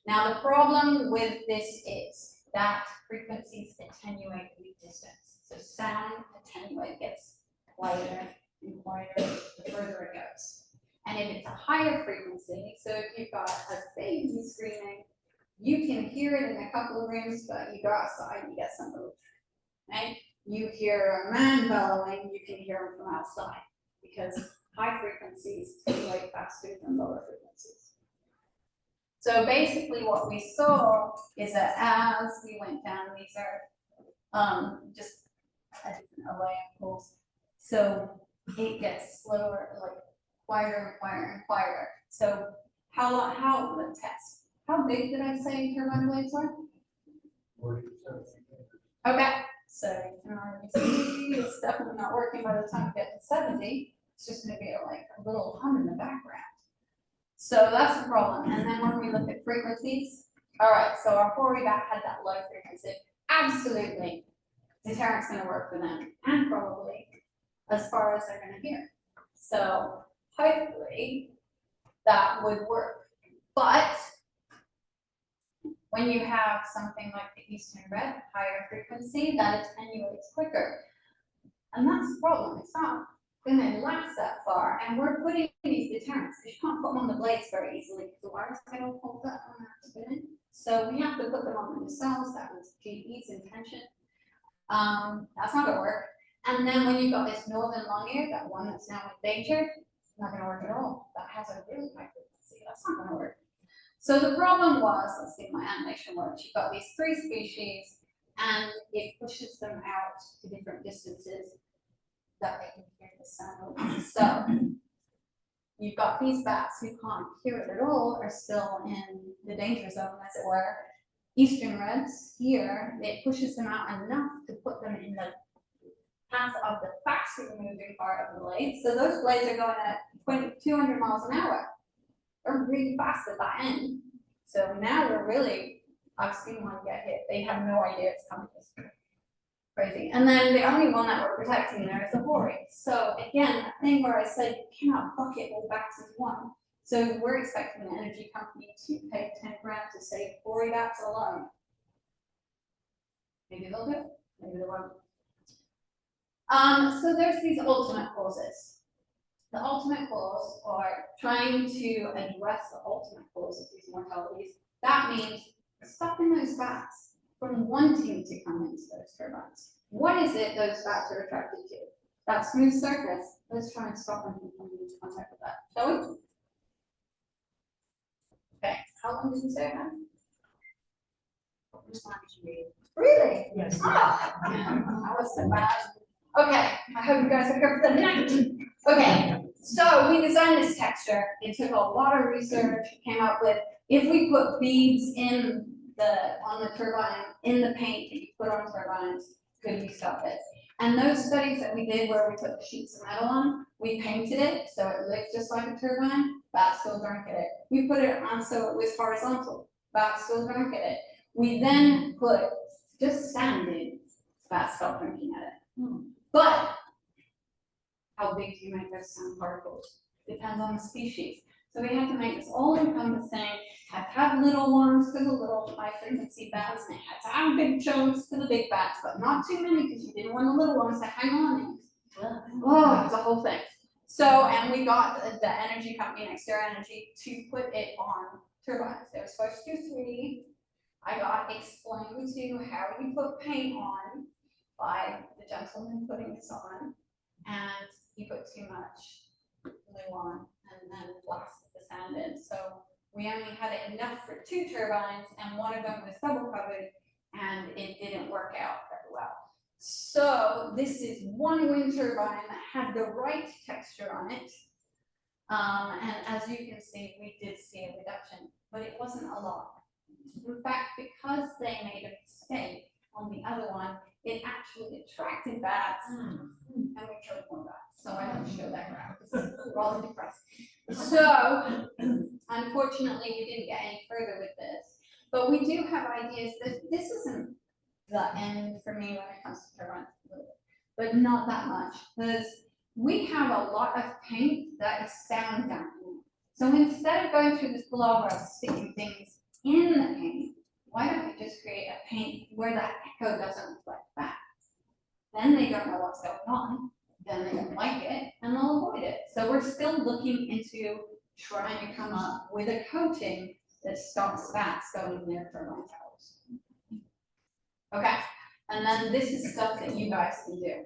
Now the problem with this is that frequencies attenuate with distance. So sound attenuate gets quieter and quieter the further it goes. And if it's a higher frequency, so if you've got a baby screaming, you can hear it in a couple of rooms, but you go outside, you get some move, right? You hear a man bellowing, you can hear him from outside, because high frequencies attenuate faster than lower frequencies. So basically what we saw is that as we went down, these are just a different array of pools. So it gets slower, like quieter and quieter and quieter. So let's test. How big did I say turbine blades were? 40%. Okay, so you can already see it's definitely not working by the time we get to 70. It's just gonna be like a little hum in the background. So that's the problem. And then when we look at frequencies, all right, so our 4 bat had that low frequency. absolutely, deterrent's gonna work for them, and probably as far as they're gonna hear. So hopefully that would work. But when you have something like the eastern red, higher frequency, that attenuates quicker. And that's the problem, it's not gonna last that far, and we're putting these deterrents, you can't put them on the blades very easily, because the wires don't hold that on that spinning. So we have to put them on the nacelles, that was GE's intention. That's not gonna work. And then when you've got this northern long ear, that one that's now endangered, it's not gonna work at all. That has a really high frequency, that's not gonna work. So the problem was, let's see if my animation works, you've got these 3 species, and it pushes them out to different distances that they can hear the sound. So you've got these bats who can't hear it at all, are still in the danger zone, as it were. Eastern reds here, it pushes them out enough to put them in the path of the faster moving part of the blade. So those blades are going at 200 miles an hour. They're really fast at that end. So now we're really, I've seen one get hit. They have no idea it's coming. It's crazy. And then the only one that we're protecting there is the hoary. So again, a thing where I said you cannot bucket all bats into one. So we're expecting the energy company to pay 10 grand to save hoary bats alone. Maybe they'll do it, maybe they won't. So there's these ultimate causes. The ultimate cause, or trying to address the ultimate cause of these mortalities, that means stopping those bats from wanting to come into those turbines. What is it those bats are attracted to? That smooth surface. Let's try and stop them from coming into contact with that, shall we? Okay, how long did you say that? Really? Yes. Oh, that was so bad. Okay, I hope you guys are here for the next. Okay, so we designed this texture. It took a lot of research, came up with, if we put beads on the turbine, in the paint that you put on turbines, could you stop it? And those studies that we did where we put the sheets of metal on, we painted it so it looked just like a turbine, bats still drank at it. We put it on so it was horizontal, bats still drank at it. We then put just standing, bats stopped drinking at it. But how big do you make those sound particles? Depends on the species. So we had to make this all encompassing, had to have little ones for the little high frequency bats, and it had to have big chunks for the big bats, but not too many because you didn't want the little ones to hang on. Oh, it was a whole thing. So, and we got the energy company, Next Year Energy, to put it on turbines. They were supposed to do 3. I got explained to how you put paint on by the gentleman putting this on, and he put too much glue on and then blasted the sand in. So we only had enough for 2 turbines, and one of them was double covered, and it didn't work out very well. So this is one wind turbine that had the right texture on it. And as you can see, we did see a reduction, but it wasn't a lot. In fact, because they made a mistake on the other one, it actually attracted bats, and we killed more bats. So I don't show that graph, because we're all depressed. So, unfortunately, we didn't get any further with this. But we do have ideas that this isn't the end for me when it comes to turbines, but not that much, because we have a lot of paint that is sound dampening. So instead of going through this palaver of sticking things in the paint, why don't we just create a paint where that echo doesn't reflect back? Then they don't know what's going on, then they don't like it, and they'll avoid it. So we're still looking into trying to come up with a coating that stops bats going near turbine towers. Okay, and then this is stuff that you guys can do,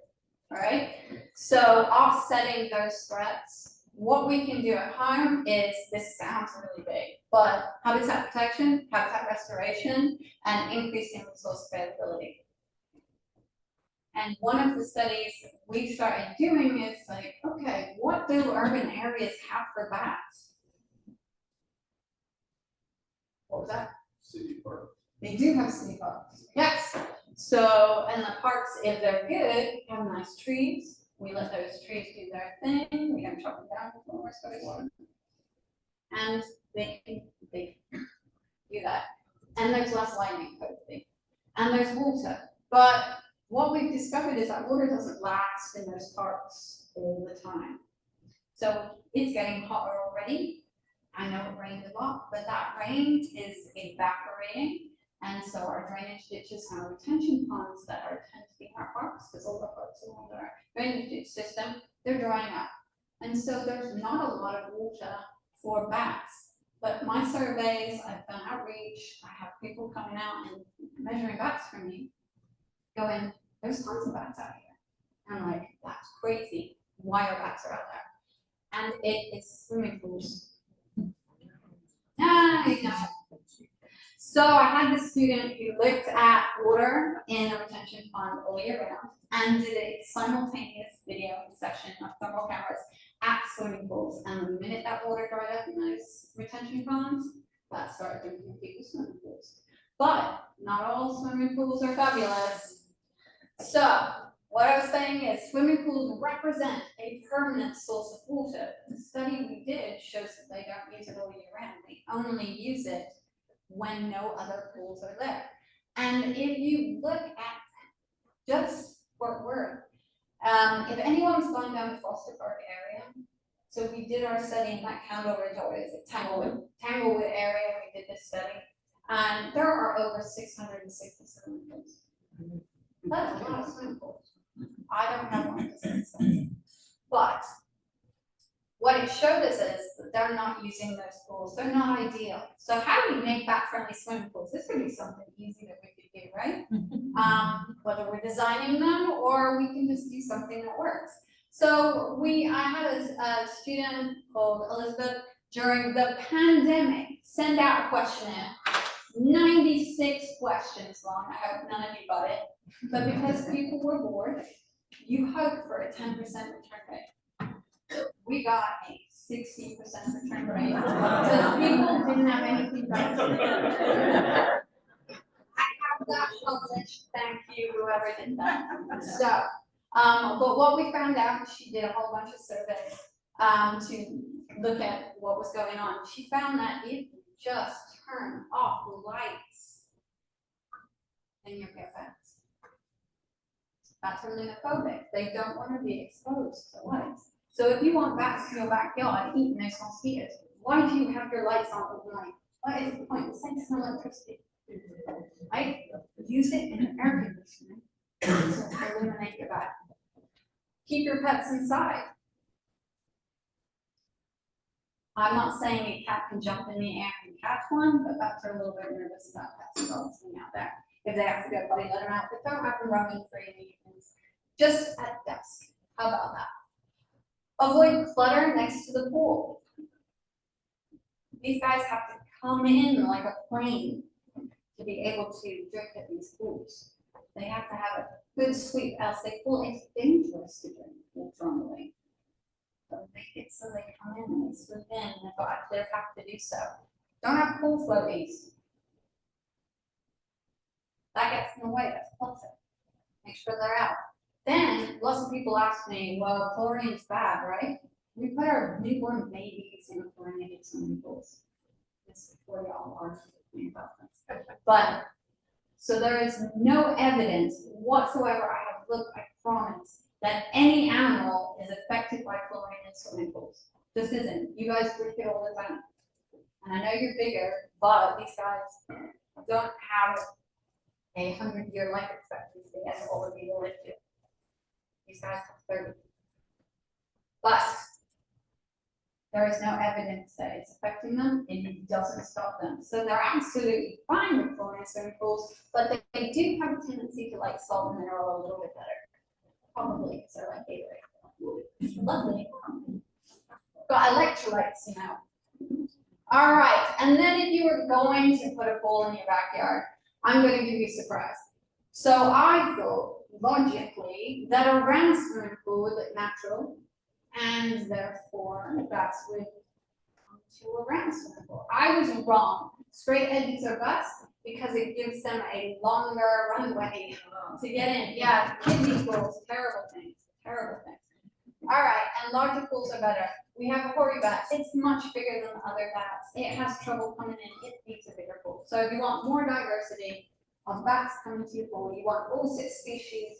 all right? So offsetting those threats, what we can do at home is, this sounds really big, but habitat protection, habitat restoration, and increasing resource availability. And one of the studies we started doing is like, okay, what do urban areas have for bats? What was that? City park. They do have city parks, yes. So, and the parks, if they're good, have nice trees. We let those trees do their thing. We don't chop them down before we're starting water. And they do that. And there's less lightning, hopefully. and there's water. But what we've discovered is that water doesn't last in those parks all the time. So it's getting hotter already. I know it rained a lot, but that rain is evaporating. And so our drainage ditches and our retention ponds that are tend to be in our parks, because all the parks along our drainage ditch system, they're drying up. And so there's not a lot of water for bats. But my surveys, I've done outreach, I have people coming out and measuring bats for me, going, there's tons of bats out here. And I'm like, that's crazy. Why are bats out there? And it is swimming pools. I know. So I had this student who looked at water in a retention pond all year round and did a simultaneous video session of thermal cameras at swimming pools. And the minute that water dried up in those retention ponds, that started drinking people's swimming pools. But not all swimming pools are fabulous. So what I was saying is swimming pools represent a permanent source of water. The study we did shows that they don't use it all year round. They only use it when no other pools are there. And if you look at just Fort Worth, if anyone's gone down to Foster Park area, so we did our study in that Candle Ridge, or is it Tanglewood area, we did this study, and there are over 660 swimming pools. That's a lot of swimming pools. I don't have one to say, but what it showed us is that they're not using those pools. They're not ideal. So how do we make bat-friendly swimming pools? This could be something easy that we could do, right? Whether we're designing them or we can just do something that works. So I had a student called Elizabeth during the pandemic send out a questionnaire, 96 questions long. I hope none of you got it. But because people were bored, you hope for a 10% return rate. We got a 60% return rate because people didn't have anything better to do. I have that published. Thank you, whoever did that. So, but what we found out, she did a whole bunch of surveys to look at what was going on. She found that if you just turn off the lights, then you'll get bats. Bats are lunophobic. They don't want to be exposed to lights. So if you want bats in your backyard eating those mosquitoes, why do you have your lights on overnight? What is the point? Save some electricity. Right? Use it in an air conditioner to eliminate your bat. Keep your pets inside. I'm not saying a cat can jump in the air and catch one, but bats are a little bit nervous about cats and dogs being out there. If they have to go, probably let them out, but don't have them roaming free in the evenings. Just at dusk. How about that? Avoid clutter next to the pool. These guys have to come in like a plane to be able to drink at these pools. They have to have a good sweep, else they feel it's dangerous to drink water on the way. So make it so they come in and they sweep in, and they've got a clear path to do so. Don't have pool floaties. That gets in the way, that's clutter. Make sure they're out. Then, lots of people ask me, well, chlorine's bad, right? We put our newborn babies in chlorinated swimming pools. This is before y'all are talking about this. But, so there is no evidence whatsoever, I promise, that any animal is affected by chlorine in swimming pools. This isn't. You guys drink it all the time. And I know you're bigger, but these guys don't have a 100-year life expectancy as all of you will live to. These guys have 30. But there is no evidence that it's affecting them, and it doesn't stop them. So they're absolutely fine with chlorine swimming pools, but they do have a tendency to like salt and mineral a little bit better. Probably because they're like Gatorade. Lovely. Got electrolytes, you know. All right, and then if you were going to put a pool in your backyard, I'm going to give you a surprise. So I thought, logically, that a round swimming pool would look natural, and therefore that's would come to a round swimming pool. I was wrong. Straight edges are best because it gives them a longer runway to get in. Yeah, kidney pools, terrible things, terrible things. All right, and larger pools are better. We have a hoary bat. It's much bigger than other bats. It has trouble coming in. It needs a bigger pool. So if you want more diversity, of bats coming to your pool. You want all 6 species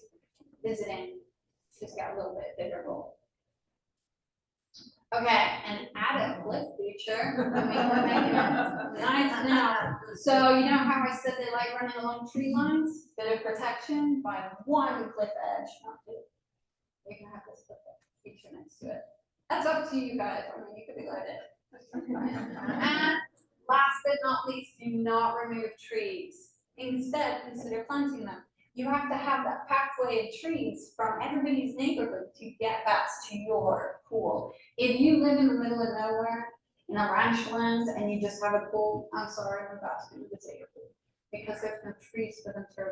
visiting, just get a little bit bigger pool. Okay, and add a cliff feature. I mean, we're making it nice now. So you know how I said they like running along tree lines? Bit of protection by one cliff edge, not 2. You can have this cliff edge feature next to it. That's up to you guys. I mean, you could be like it. And last but not least, do not remove trees. Instead, consider planting them. You have to have that pathway of trees from everybody's neighborhood to get bats to your pool. If you live in the middle of nowhere, in a ranch land, and you just have a pool, I'm sorry, the bats can visit your pool. Because there's no trees for them to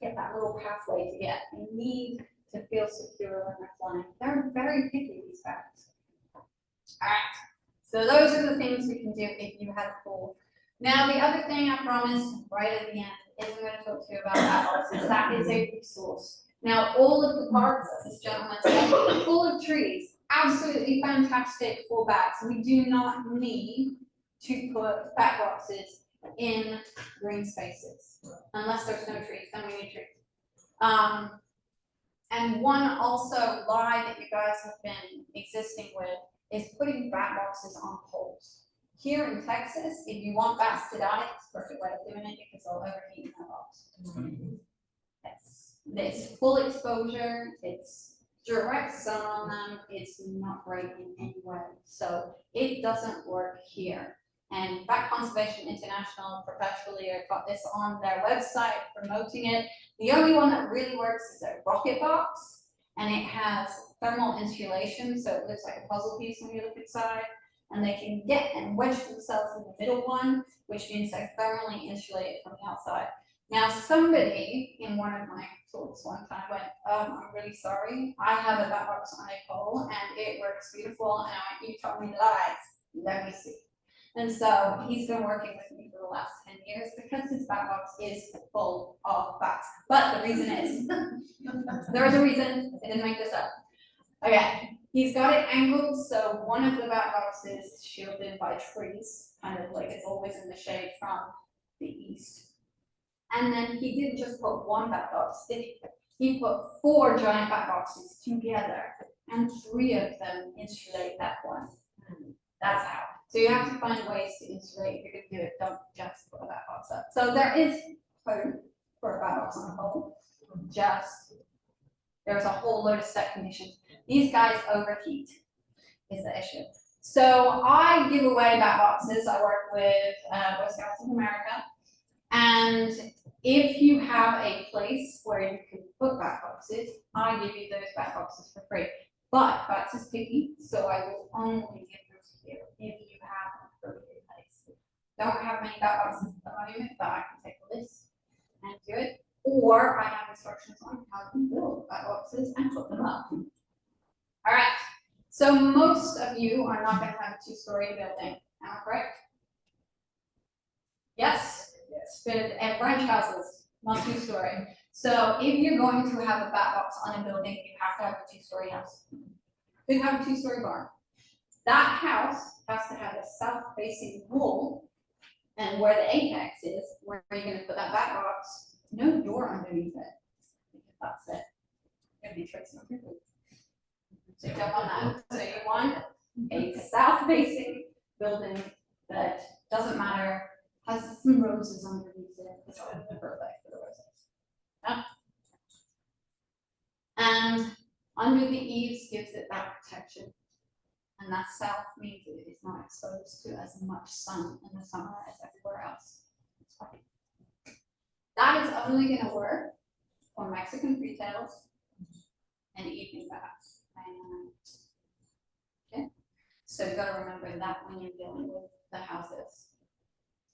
get that little pathway to get. They need to feel secure when they're flying. They're very picky, these bats. Alright, so those are the things we can do if you have a pool. Now, the other thing I promised right at the end is I'm going to talk to you about bat boxes. That is a resource. Now, all of the parks, as this gentleman said, full of trees, absolutely fantastic for bats. We do not need to put bat boxes in green spaces unless there's no trees. Then we need trees. And one also lie that you guys have been existing with is putting bat boxes on poles. Here in Texas, if you want bats to die, it's a perfect way of doing it because they'll overheat in that box. It's full exposure, it's direct sun on them, it's not great in any way. So it doesn't work here. And Bat Conservation International perpetually have got this on their website promoting it. The only one that really works is a rocket box, and it has thermal insulation, so it looks like a puzzle piece when you look inside. And they can get and wedge themselves in the middle one, which means they're thermally insulated from the outside. Now, somebody in one of my talks one time went, I'm really sorry, I have a bat box on a pole and it works beautiful, and I went, you told me lies, let me see. And so he's been working with me for the last 10 years because his bat box is full of bats. But the reason is, there is a reason, I didn't make this up. Okay, he's got it angled, so one of the bat boxes is shielded by trees, kind of like it's always in the shade from the east. And then he didn't just put one bat box, did he? He put 4 giant bat boxes together, and 3 of them insulate that one. That's how. So you have to find ways to insulate if you're gonna do it, don't just put a bat box up. So there is code for a bat box on a pole, just, there's a whole load of set conditions. These guys overheat is the issue. So I give away bat boxes. I work with Boy Scouts of America. And if you have a place where you can put bat boxes, I give you those bat boxes for free. But bats is picky, so I will only give them to you if you have an appropriate place. Don't have many bat boxes at the moment, but I can take a list and do it. Or I have instructions on how to build bat boxes and put them up. All right, so most of you are not going to have a 2-story building, am I correct? Yes? Yes. Good, and ranch houses, not 2-story. So if you're going to have a bat box on a building, you have to have a 2-story house. You have a 2-story barn. That house has to have a south-facing wall, and where the apex is, where you're going to put that bat box, no door underneath it. That's it. It'll be tricks on people. So you don't want that. So you want a south-facing building that doesn't matter, has some roses underneath it. It's all perfect for the roses. Yeah. And under the eaves gives it that protection. And that south means it is not exposed to as much sun in the summer as everywhere else. That is only going to work for Mexican freetails and evening bats. Okay, so you got to remember that when you're dealing with the houses.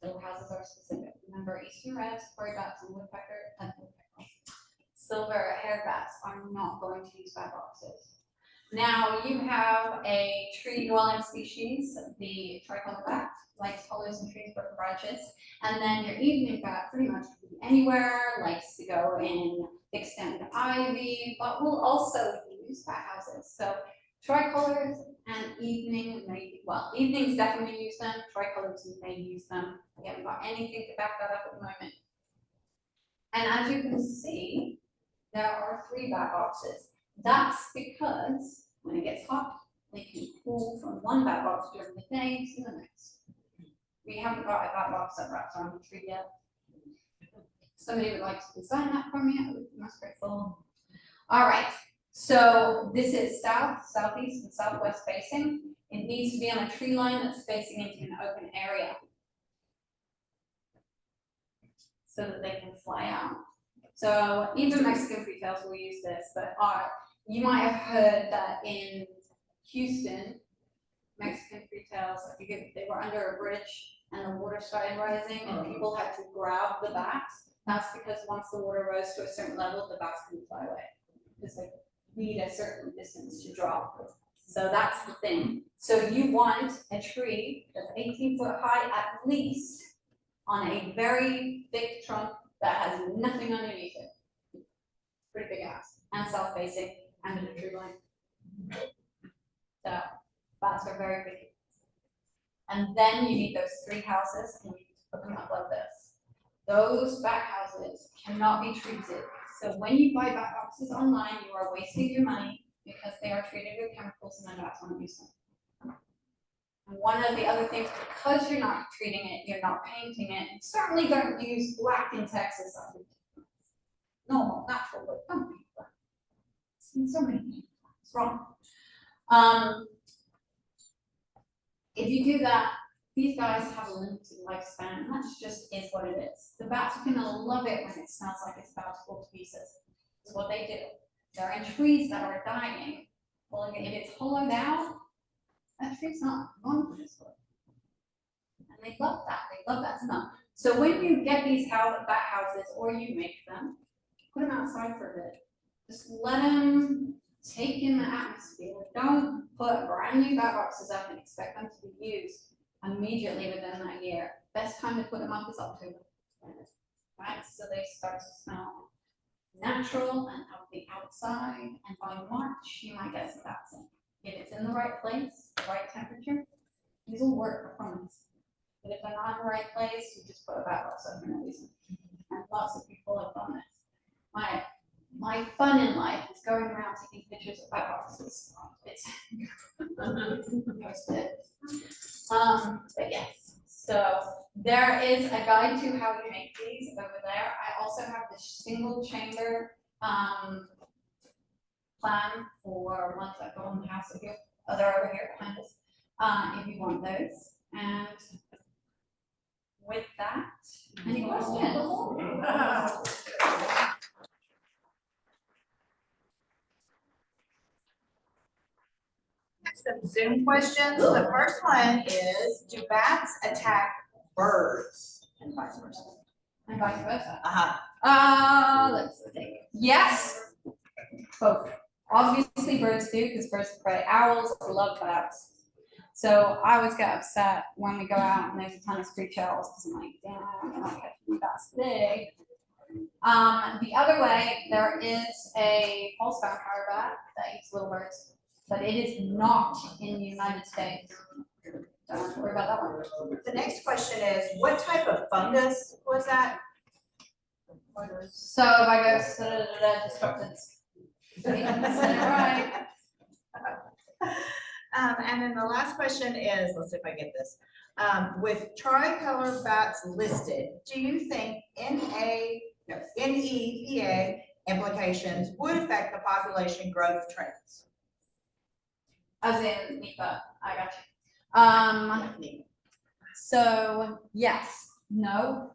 So houses are specific. Remember, eastern reds, prairie bats, and silver haired bats are not going to use bat boxes. Now you have a tree dwelling species, the tricolor bat, likes hollows and trees, broken branches, and then your evening bat pretty much can be anywhere, likes to go in extended ivy, but will also use bat houses. So tricolors and evening may, well, evenings definitely use them, tricolors may use them. We haven't got anything to back that up at the moment. And as you can see, there are 3 bat boxes. That's because when it gets hot, they can pull from one bat box during the day to the next. We haven't got a bat box that wraps around the tree yet. Somebody would like to design that for me, I would be most grateful. All right, so this is south, southeast, and southwest facing. It needs to be on a tree line that's facing into an open area, so that they can fly out. So even Mexican freetails will use this, but you might have heard that in Houston, Mexican freetails, I think they were under a bridge and the water started rising and people had to grab the bats. That's because once the water rose to a certain level, the bats couldn't fly away. Because they need a certain distance to drop. So that's the thing. So you want a tree that's 18 foot high at least on a very thick trunk that has nothing underneath it. Pretty big ass. And south facing and in a tree line. So bats are very big. And then you need those 3 houses and you put them up like this. Those bat houses cannot be treated. So when you buy bat boxes online, you are wasting your money because they are treated with chemicals and then bats want to use them. And one of the other things, because you're not treating it, you're not painting it, and certainly don't use black in Texas. Normal, natural, but don't be black. So many things. It's wrong. If you do that, these guys have a limited lifespan, and that just is what it is. The bats are gonna love it when it smells like it's about to fall to pieces. It's what they do. They're in trees that are dying. Well, if it's hollowed out, that tree's not going for this wood. And they love that. They love that smell. So when you get these bat houses, or you make them, put them outside for a bit. Just let them take in the atmosphere. Don't put brand new bat boxes up and expect them to be used immediately within that year. Best time to put them up is October. Right? So they start to smell natural and healthy outside. And by March, you might get some bats in. If it's in the right place, the right temperature, these will work, I promise. But if they're not in the right place, you just put a bat box up for no reason. And lots of people have done this. My fun in life is going around taking pictures of bat boxes. It's but yes, so there is a guide to how you make these over there. I also have the single chamber plan for ones that go in the house. If you, they're over here behind us. If you want those, and with that, any questions? Some Zoom questions. The first one is, do bats attack birds and vice versa? And vice versa. Uh-huh. Let's think. Yes, both. Obviously birds do, because birds of prey. Owls love bats. So I always get upset when we go out and there's a ton of screech owls, because I'm like, damn, I'm not catching bats today. The other way, there is a false vampire bat that eats little birds. But it is not in the United States. Don't have to worry about that one. The next question is, what type of fungus was that? So if I go disrupted. Right. And then the last question is, let's see if I get this. With tricolor bats listed, do you think NEPA implications would affect the population growth trends? As in NEPA, I got you. So yes, no.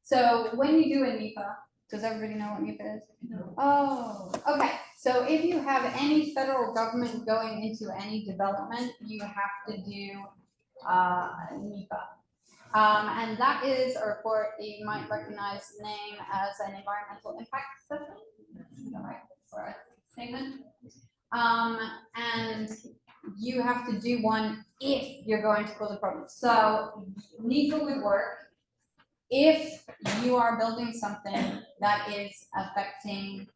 So when you do a NEPA, does everybody know what NEPA is? No. Oh, okay. So if you have any federal government going into any development, you have to do NEPA. And that is a report that you might recognize the name as an environmental impact assessment. Is that right? For a statement. And you have to do one if you're going to cause a problem. So NEPA would work if you are building something that is affecting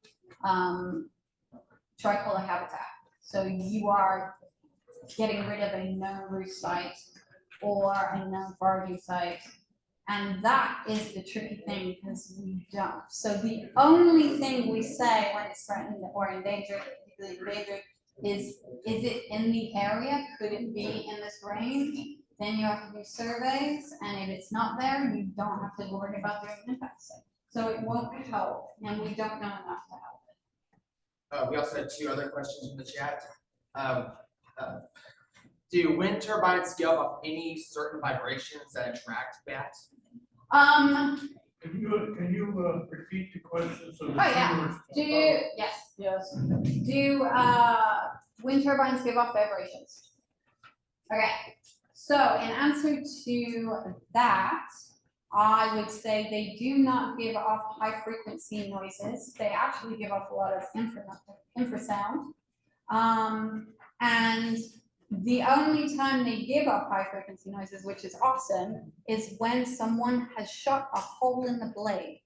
tricolor habitat. So you are getting rid of a known roost site or a known foraging site, And that is the tricky thing because we don't. So the only thing we say when it's threatened or endangered, particularly endangered, is it in the area? Could it be in this range? Then you have to do surveys, and if it's not there, you don't have to worry about doing an impact study. So it won't help, and we don't know enough to help. We also had two other questions in the chat. Do wind turbines give off any certain vibrations that attract bats? Can you repeat the question so the yeah. viewers can Do you, yes. Do wind turbines give off vibrations? Okay, so in answer to that, I would say they do not give off high frequency noises. They actually give off a lot of infrasound. And the only time they give off high frequency noises, which is awesome, is when someone has shot a hole in the blade.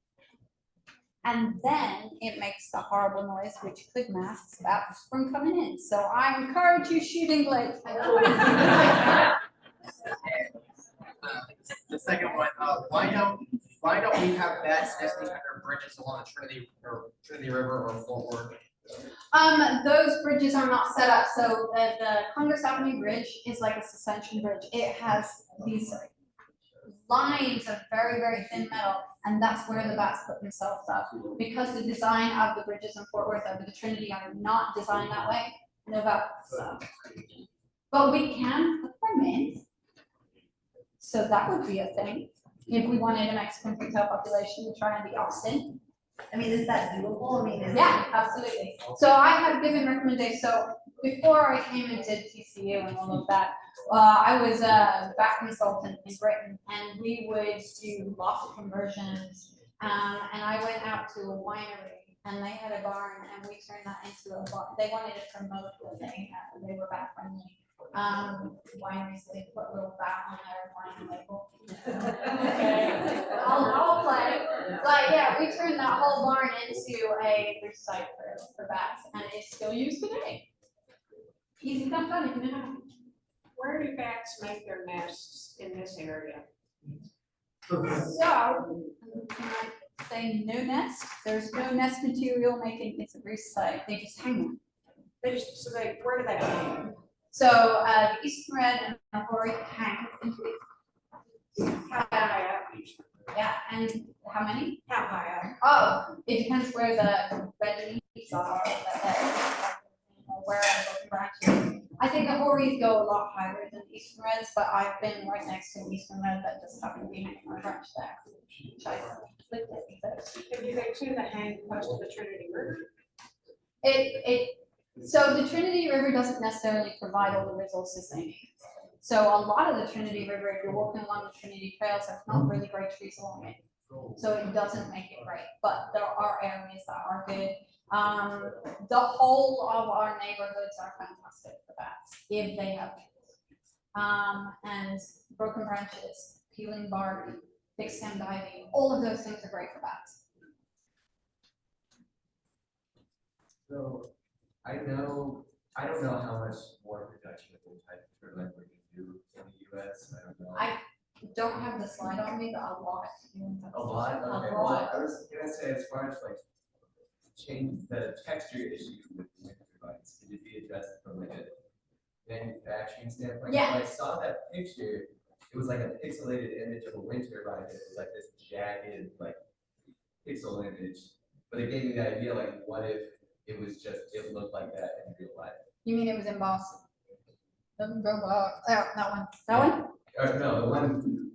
And then it makes the horrible noise, which could mask bats from coming in. So I encourage you shooting blades. The second one, why don't we have bats nesting under bridges along the Trinity River or Fort Worth? Those bridges are not set up. So the Congress Avenue Bridge is like a suspension bridge. It has these lines of very, very thin metal, and that's where the bats put themselves up. Because the design of the bridges in Fort Worth over the Trinity are not designed that way, no bats. So. But we can put them in. So that would be a thing, if we wanted a Mexican hotel population to try and be Austin. I mean, is that doable? I mean, is Yeah, absolutely. So I have given recommendations. So before I came into TCU and all of that, I was a bat consultant in Britain, and we would do lots of conversions. And I went out to a winery, and they had a barn, and we turned that into a bar. They wanted to promote what they had. They were bat friendly. Wineries, they put a little bat on their wine label. I'll play. But yeah, we turned that whole barn into a fish site for bats, and it's still used today. Easy enough fun, if you know how. Where do bats make their nests in this area? So, can I say no nest? There's no nest material making, it's a roost site, they just hang there. Where do they go? So, the eastern red and the hoary hang into it. How high up? Yeah, and how many? How high up? Oh, it depends where the red leaves are, where the branches. I think the hoaries go a lot higher than the eastern reds, but I've been right next to an eastern red that just happened to be hanging on a branch there. Which I flipped it because Have you been to the hang close to the Trinity River? So the Trinity River doesn't necessarily provide all the resources they need. So a lot of the Trinity River, if you're walking along the Trinity trails, there's not really great trees along it. So it doesn't make it great, but there are areas that are good. The whole of our neighborhoods are fantastic for bats if they have trees. And broken branches, peeling bark, thick stem diving, all of those things are great for bats. So I don't know how much more production of the type of turbine we can do in the US. I don't know. I don't have the slide on me, but a lot. A lot? Okay, well, I was gonna say as far as like change the texture issue with wind turbines, could it be addressed from like a manufacturing standpoint? Yeah. When I saw that picture, it was like a pixelated image of a wind turbine. It was like this jagged, like pixel image, but it gave me the idea, like, what if it was just, it looked like that in real life? You mean it was embossed? Doesn't go well. Oh, that one. That one? Or no, the one,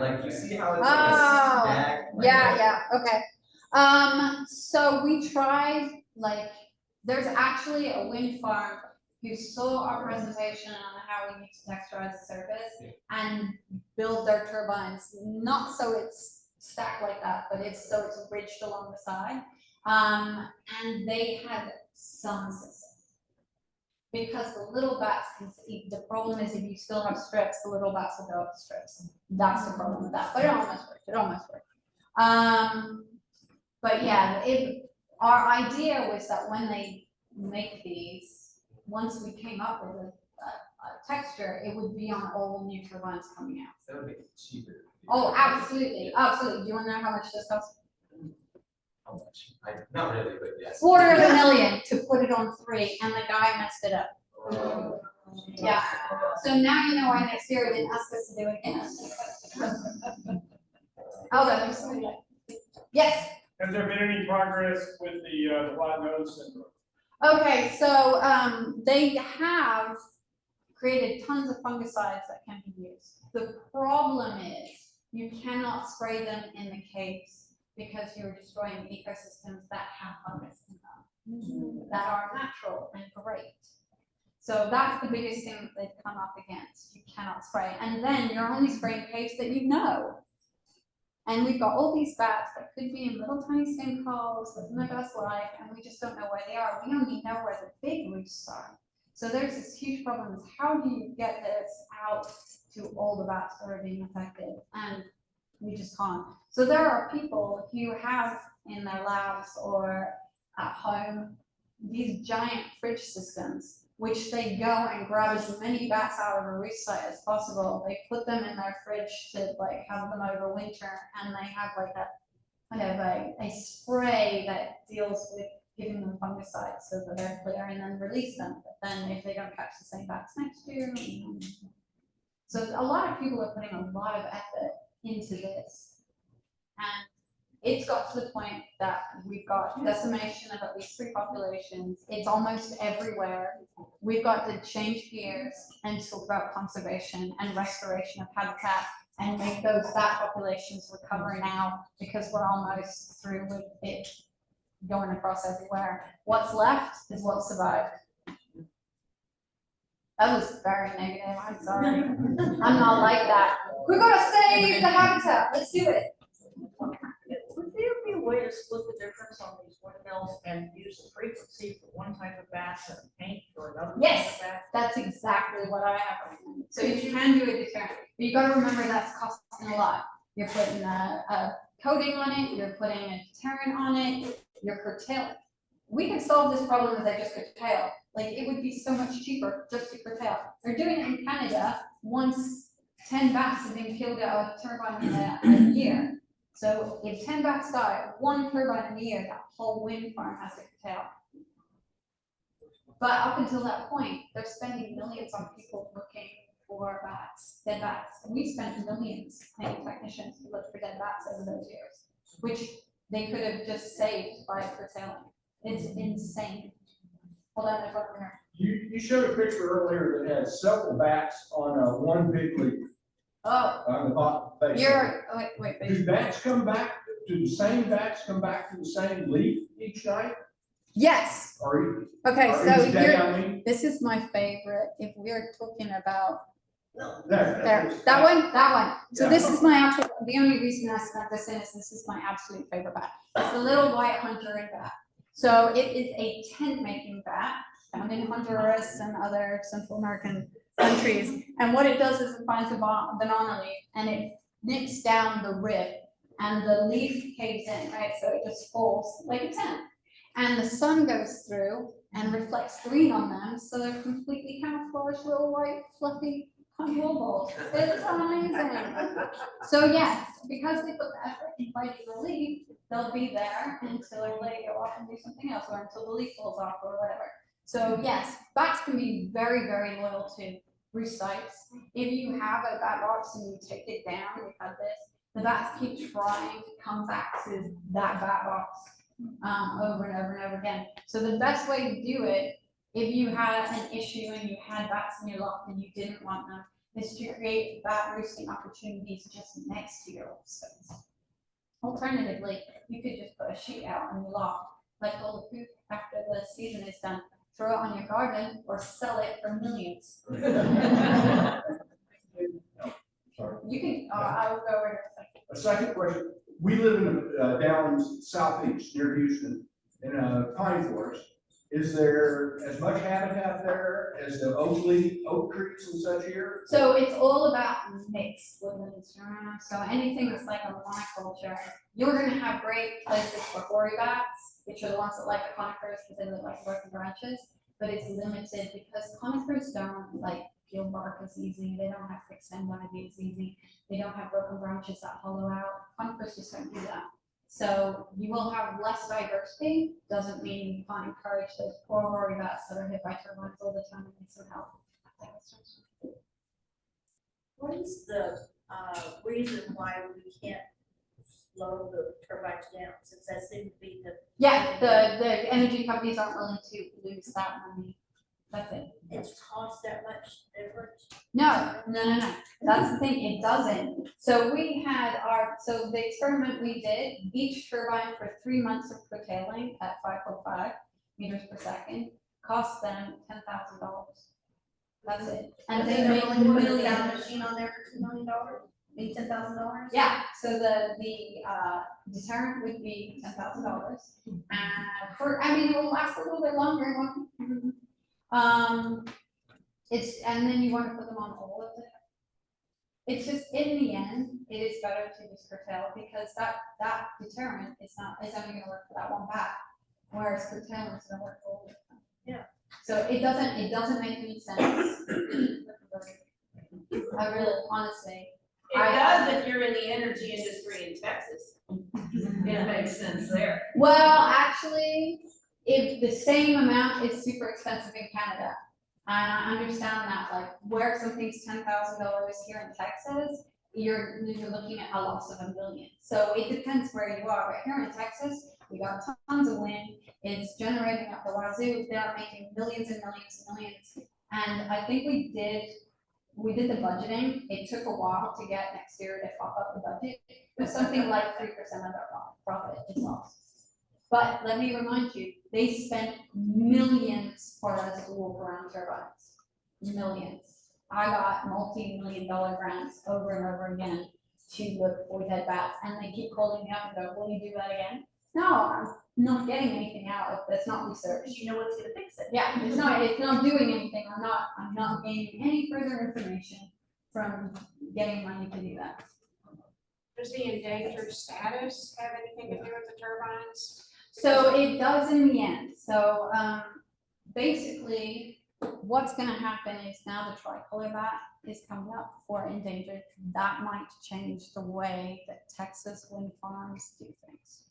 like, you see how it's Oh, like a stack? Like yeah, okay. So we tried, like, there's actually a wind farm who saw our presentation on how we need to texturize the surface and build their turbines, not so it's stacked like that, but it's so it's ridged along the side. And they had some success. Because the little bats can eat. The problem is if you still have strips, the little bats will go up the strips. That's the problem with that. But it almost worked. But yeah, our idea was that when they make these, once we came up with a texture, it would be on all new turbines coming out. That would make it cheaper. Oh, absolutely, absolutely. Do you wanna know how much this costs? How much? Not really, but yes. $250,000 to put it on 3, and the guy messed it up. Yeah, so now you know why next year he didn't ask us to do it again. Hold on, there's somebody like- Yes, Has there been any progress with the flat nose syndrome? okay, so, they have created tons of fungicides that can be used. The problem is, you cannot spray them in the caves because you're destroying ecosystems that have fungus in them, that are natural and great. So that's the biggest thing that they've come up against. You cannot spray. And then you're only spraying caves that you know. And we've got all these bats that could be in little tiny sinkholes, living their best life, and we just don't know where they are. We only know where the big roosts are. So there's this huge problem is how do you get this out to all the bats that are being affected? And we just can't. So there are people who have in their labs or at home these giant fridge systems, which they go and grab as many bats out of a roost site as possible. They put them in their fridge to like have them over winter, and they have like a kind of a spray that deals with giving them fungicides so that they're clear, and then release them. But then if they don't catch the same bats next year, so a lot of people are putting a lot of effort into this, and it's got to the point that we've got decimation of at least 3 populations. It's almost everywhere. We've got to change gears and talk about conservation and restoration of habitat and make those bat populations recover now, because we're almost through with it going across everywhere. What's left is what survived. That was very negative, I'm sorry. I'm not like that. We're gonna save the habitat, let's do it. Would there be a way to split the difference on these windmills and use the frequency for one type of bats and paint for another type Yes. of bat? That's exactly what I have recommended. So you can do a deterrent, but you gotta remember that's costing a lot. You're putting a coating on it, you're putting a deterrent on it, you're curtailing. We can solve this problem if they just curtail. Like, it would be so much cheaper just to curtail. They're doing it in Canada, once 10 bats have been killed out of a turbine in a year. So if 10 bats die, 1 turbine in a year, that whole wind farm has to curtail. But up until that point, they're spending millions on people looking for bats, dead bats. And we spent millions paying technicians to look for dead bats over those years, which they could have just saved by curtailing. It's insane. Hold on, there's one over here. You showed a picture earlier that had several bats on one big leaf Oh, on the bottom face. wait. Do bats come back, do the same bats come back to the same leaf each night? Yes. Or Okay, or so each day, here, I mean? this is my favorite. If we're talking about There. that one. So Yeah. this is my actual, the only reason I snuck this in is this is my absolute favorite bat. It's the little white Honduran bat. So it is a tent making bat found in Honduras and other Central American countries. And what it does is it finds a banana leaf and it nips down the rib and the leaf caves in, right? So it just falls like a tent. And the sun goes through and reflects green on them, so they're completely camouflaged little white fluffy control balls. It's amazing. So yes, because they put the effort in fighting the leaf, they'll be there until they go off and do something else, or until the leaf falls off or whatever. So yes, bats can be very, very loyal to roost sites. If you have a bat box and you take it down, we've had this, the bats keep trying to come back to that bat box over and over and over again. So the best way to do it, if you had an issue and you had bats in your loft and you didn't want them, is to create bat roosting opportunities just next to your space. Alternatively, you could just put a sheet out in your loft, like all the poop after the season is done, throw it on your garden or sell it for millions. Sorry. You can, I will go over here. A second question. We live in down southeast near Houston in a pine forest. Is there as much habitat there as the oak trees and such here? So it's all about mixed woodlands, so anything that's like a monoculture, you're gonna have great places for hoary bats, which are the ones that like the conifers because they look like broken branches, but it's limited because conifers don't like peel bark as easy, they don't have to extend ivy as easy, they don't have broken branches that hollow out. Conifers just don't do that. So you will have less diversity, doesn't mean you can't encourage those poor Rory bats that are hit by turbines all the time and need some help. What is the, reason why we can't slow the turbines down, since that seems to be the. Yeah, the energy companies aren't willing to lose that money. That's it. It's cost that much difference? No. That's the thing, it doesn't. So we had so the experiment we did, each turbine for 3 months of curtailing at 5.5 meters per second cost them $10,000. That's it. And they make Put a millions. sound machine on there for $2 million, maybe $10,000? Yeah, so the deterrent would be $10,000. It will last a little bit longer. And then you want to put them on all of them. It's just, in the end, it is better to just curtail, because that deterrent is only gonna work for that one bat, whereas curtailment is gonna work for all of them. Yeah. So it doesn't make any sense. I really, honestly. It does if you're in the energy industry in Texas. It makes sense there. Well, actually, if the same amount is super expensive in Canada, and I understand that, like, where something's $10,000 here in Texas, you're looking at a loss of $1 million. So it depends where you are, but here in Texas, we got tons of wind, it's generating up the wazoo, they're making millions and millions and millions. And I think we did the budgeting, it took a while to get next year to pop up the budget, it was something like 3% of their profit is lost. But let me remind you, they spent millions for us to walk around turbines, millions. I got multi-million-dollar grants over and over again to look for dead bats, and they keep calling me up and go, will you do that again? No, I'm not getting anything out of that's not research. You know what's gonna fix it? Yeah, it's not doing anything. I'm not gaining any further information from getting money to do that. Does the endangered status have anything to do with the turbines? So it does in the end. So basically, what's going to happen is now the tricolor bat is coming up for endangered. That might change the way that Texas wind farms do things.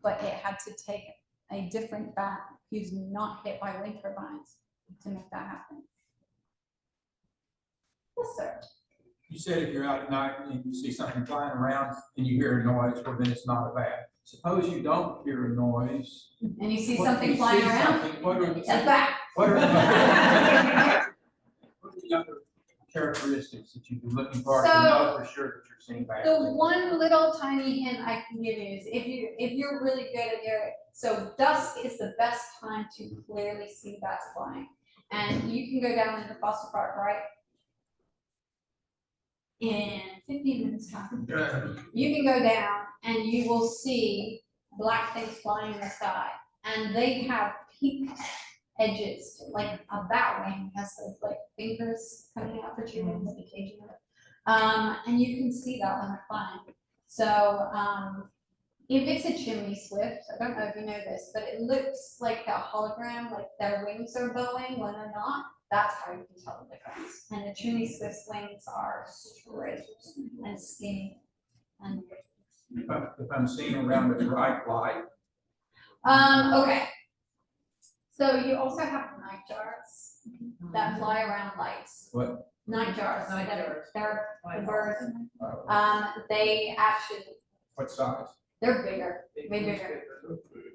But it had to take a different bat who's not hit by wind turbines to make that happen. Yes, sir. You said if you're out at night and you see something flying around and you hear a noise, well, then it's not a bat. Suppose you don't hear a noise. And you see What- something you flying see around, something, what are it's a bat. what are the other characteristics that you'd be looking for to So, know for sure that you're seeing bats? The one little tiny hint I can give you is if you're really good at so dusk is the best time to clearly see bats flying. And you can go down into Foster Park, right? In 15 minutes time. You can go down and you will see black things flying in the sky. And they have pink edges, like a bat wing has those like fingers coming out for you with the cage. And you can see that when they're flying. So if it's a chimney swift, I don't know if you know this, but it looks like a hologram, like their wings are bowing when they're not. That's how you can tell the difference. And the chimney swift's wings are straight and skinny. And If I'm seeing around the right light, okay. So you also have night jars that fly around lights. what? Night jars. Night jars. They're the birds. uh, They actually, What size? they're bigger, way bigger.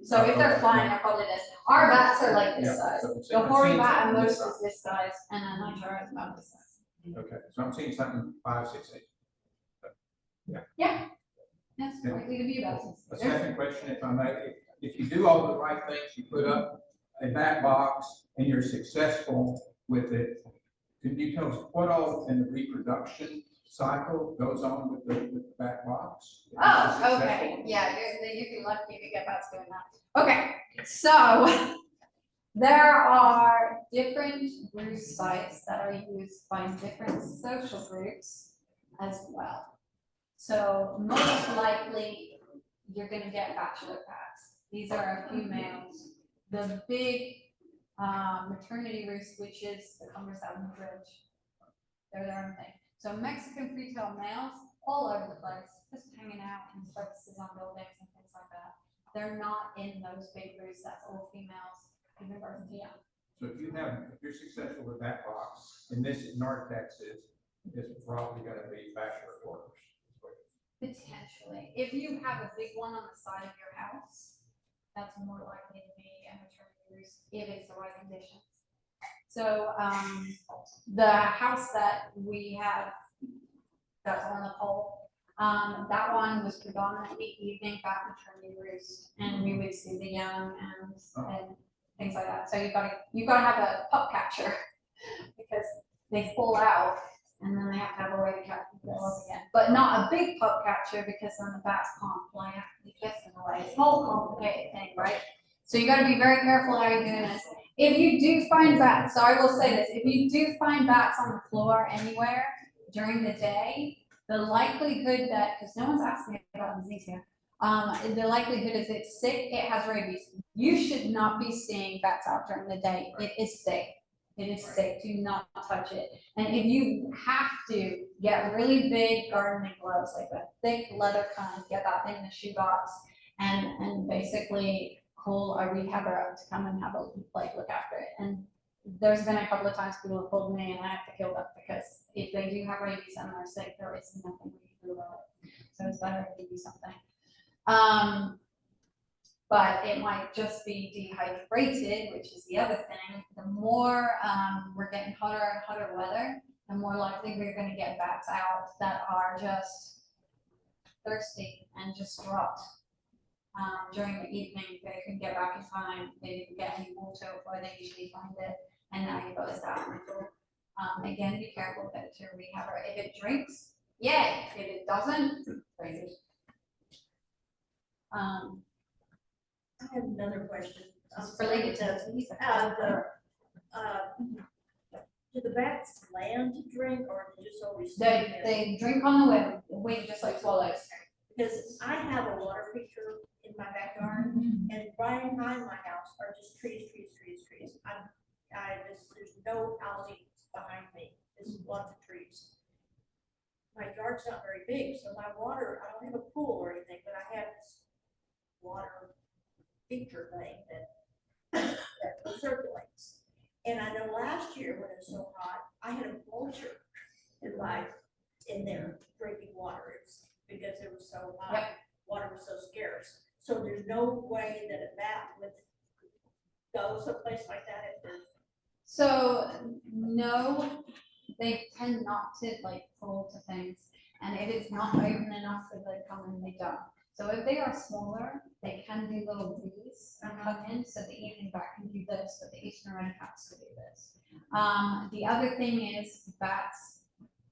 So if they're flying, they're probably this. Our bats are like Yeah, this size. so I'm The seeing hoary bat something at this most size. is this size, and a night jar is about this size. Okay, so I'm seeing something 5, 6, 8. That's likely to be about this. A second question, if I may, if you do all the right things, you put up a bat box and you're successful with it, can you tell us what all in the reproduction cycle goes on with the bat box? If you're Oh, successful? okay, yeah, you'd be lucky if you get bats doing that. Okay, so there are different roost sites that are used by different social groups as well. So most likely, you're gonna get bachelor bats. These are a few males. The big Maternity Roost, which is the Congress Avenue Bridge. They're their own thing. So Mexican free-tail males all over the place, just hanging out in crevices on buildings and things like that. They're not in those big roosts. That's all females, even birth to young. So if you're successful with that box, and this in North Texas, it's probably gonna be bachelor quarters. Potentially, if you have a big one on the side of your house, that's more likely to be a maternity roost if it's the right conditions. So, the house that we have that's on the pole, that one was predominantly evening bat maternity roost, and we would see the young and things like that. So you've got to have a pup catcher because they fall out and then they have to have a way to catch them up again. But not a big pup catcher because then the bats can't fly out the kiss in the way. It's a whole complicated thing, right? So you got to be very careful how you're doing this. If you do find bats, so I will say this, if you do find bats on the floor anywhere during the day, the likelihood that, because no one's asking me about disease here, the likelihood is it's sick, it has rabies. You should not be seeing bats out during the day. It is sick. It is sick. Do not touch it. And if you have to, get really big gardening gloves, like a thick leather kind, get that in the shoebox, and basically call a rehabber up to come and have a look after it. And there's been a couple of times people have called me and I have to kill them because if they do have rabies and they're sick, there is nothing we can do about it. So it's better to do something. But it might just be dehydrated, which is the other thing. The more we're getting hotter and hotter weather, the more likely we're going to get bats out that are just thirsty and distraught. During the evening, they can get back in time, they can get any water before they usually find it, and now you've got this out on the floor. Again, be careful, get it to a rehabber. If it drinks, yay. If it doesn't, crazy. I have another question. It's related to do the bats land to drink or they just always? They drink on the wing just like swallows. Because I have a water feature in my backyard and right behind my house are just trees. There's no housing behind me. There's lots of trees. My yard's not very big, so my water, I don't have a pool or anything, but I have this water feature thing that circulates. And I know last year when it was so hot, I had a vulture in there drinking water. It's because it was so hot, yep. Water was so scarce. So there's no way that a bat would go someplace like that if there's. So no, they tend not to pull to things, and if it's not open enough that they come and they don't. So if they are smaller, they can do little V's and come in, so the evening bat can do this, but the eastern red caps can do this. The other thing is bats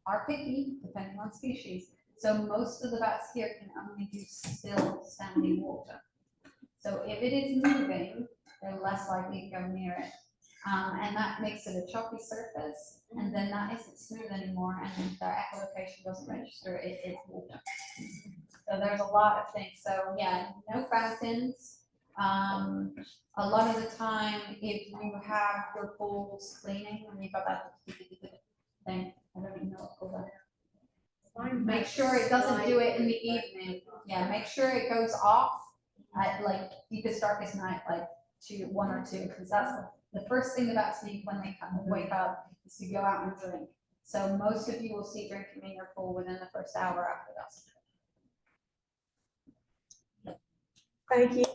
are picky, depending on species. So most of the bats here can only do still standing water. So if it is moving, they're less likely to go near it. And that makes it a choppy surface, and then that isn't smooth anymore, and their echolocation doesn't register it's water. So there's a lot of things. So yeah, no fountains. A lot of the time, if you have your pools cleaning, and you've got that thing, I don't even know what pools are. Make sure it doesn't do it in the evening. Yeah, make sure it goes off at deepest darkest night, 1 or 2, because that's the first thing the bats need when they come and wake up is to go out and drink. So most of you will see drinking in your pool within the first hour after dusk. Thank you.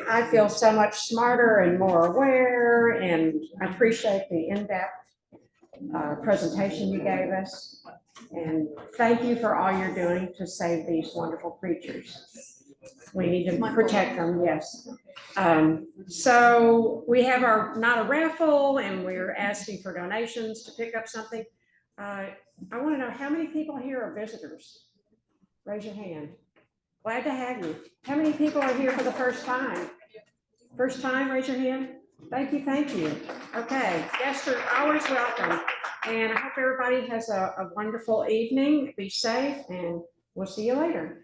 I feel so much smarter and more aware, and I appreciate the in-depth presentation you gave us. And thank you for all you're doing to save these wonderful creatures. We need to protect them, yes. So we have not a raffle, and we're asking for donations to pick up something. I want to know how many people here are visitors? Raise your hand. Glad to have you. How many people are here for the first time? First time, raise your hand. Thank you, thank you. Okay, guests are always welcome. And I hope everybody has a wonderful evening. Be safe, and we'll see you later.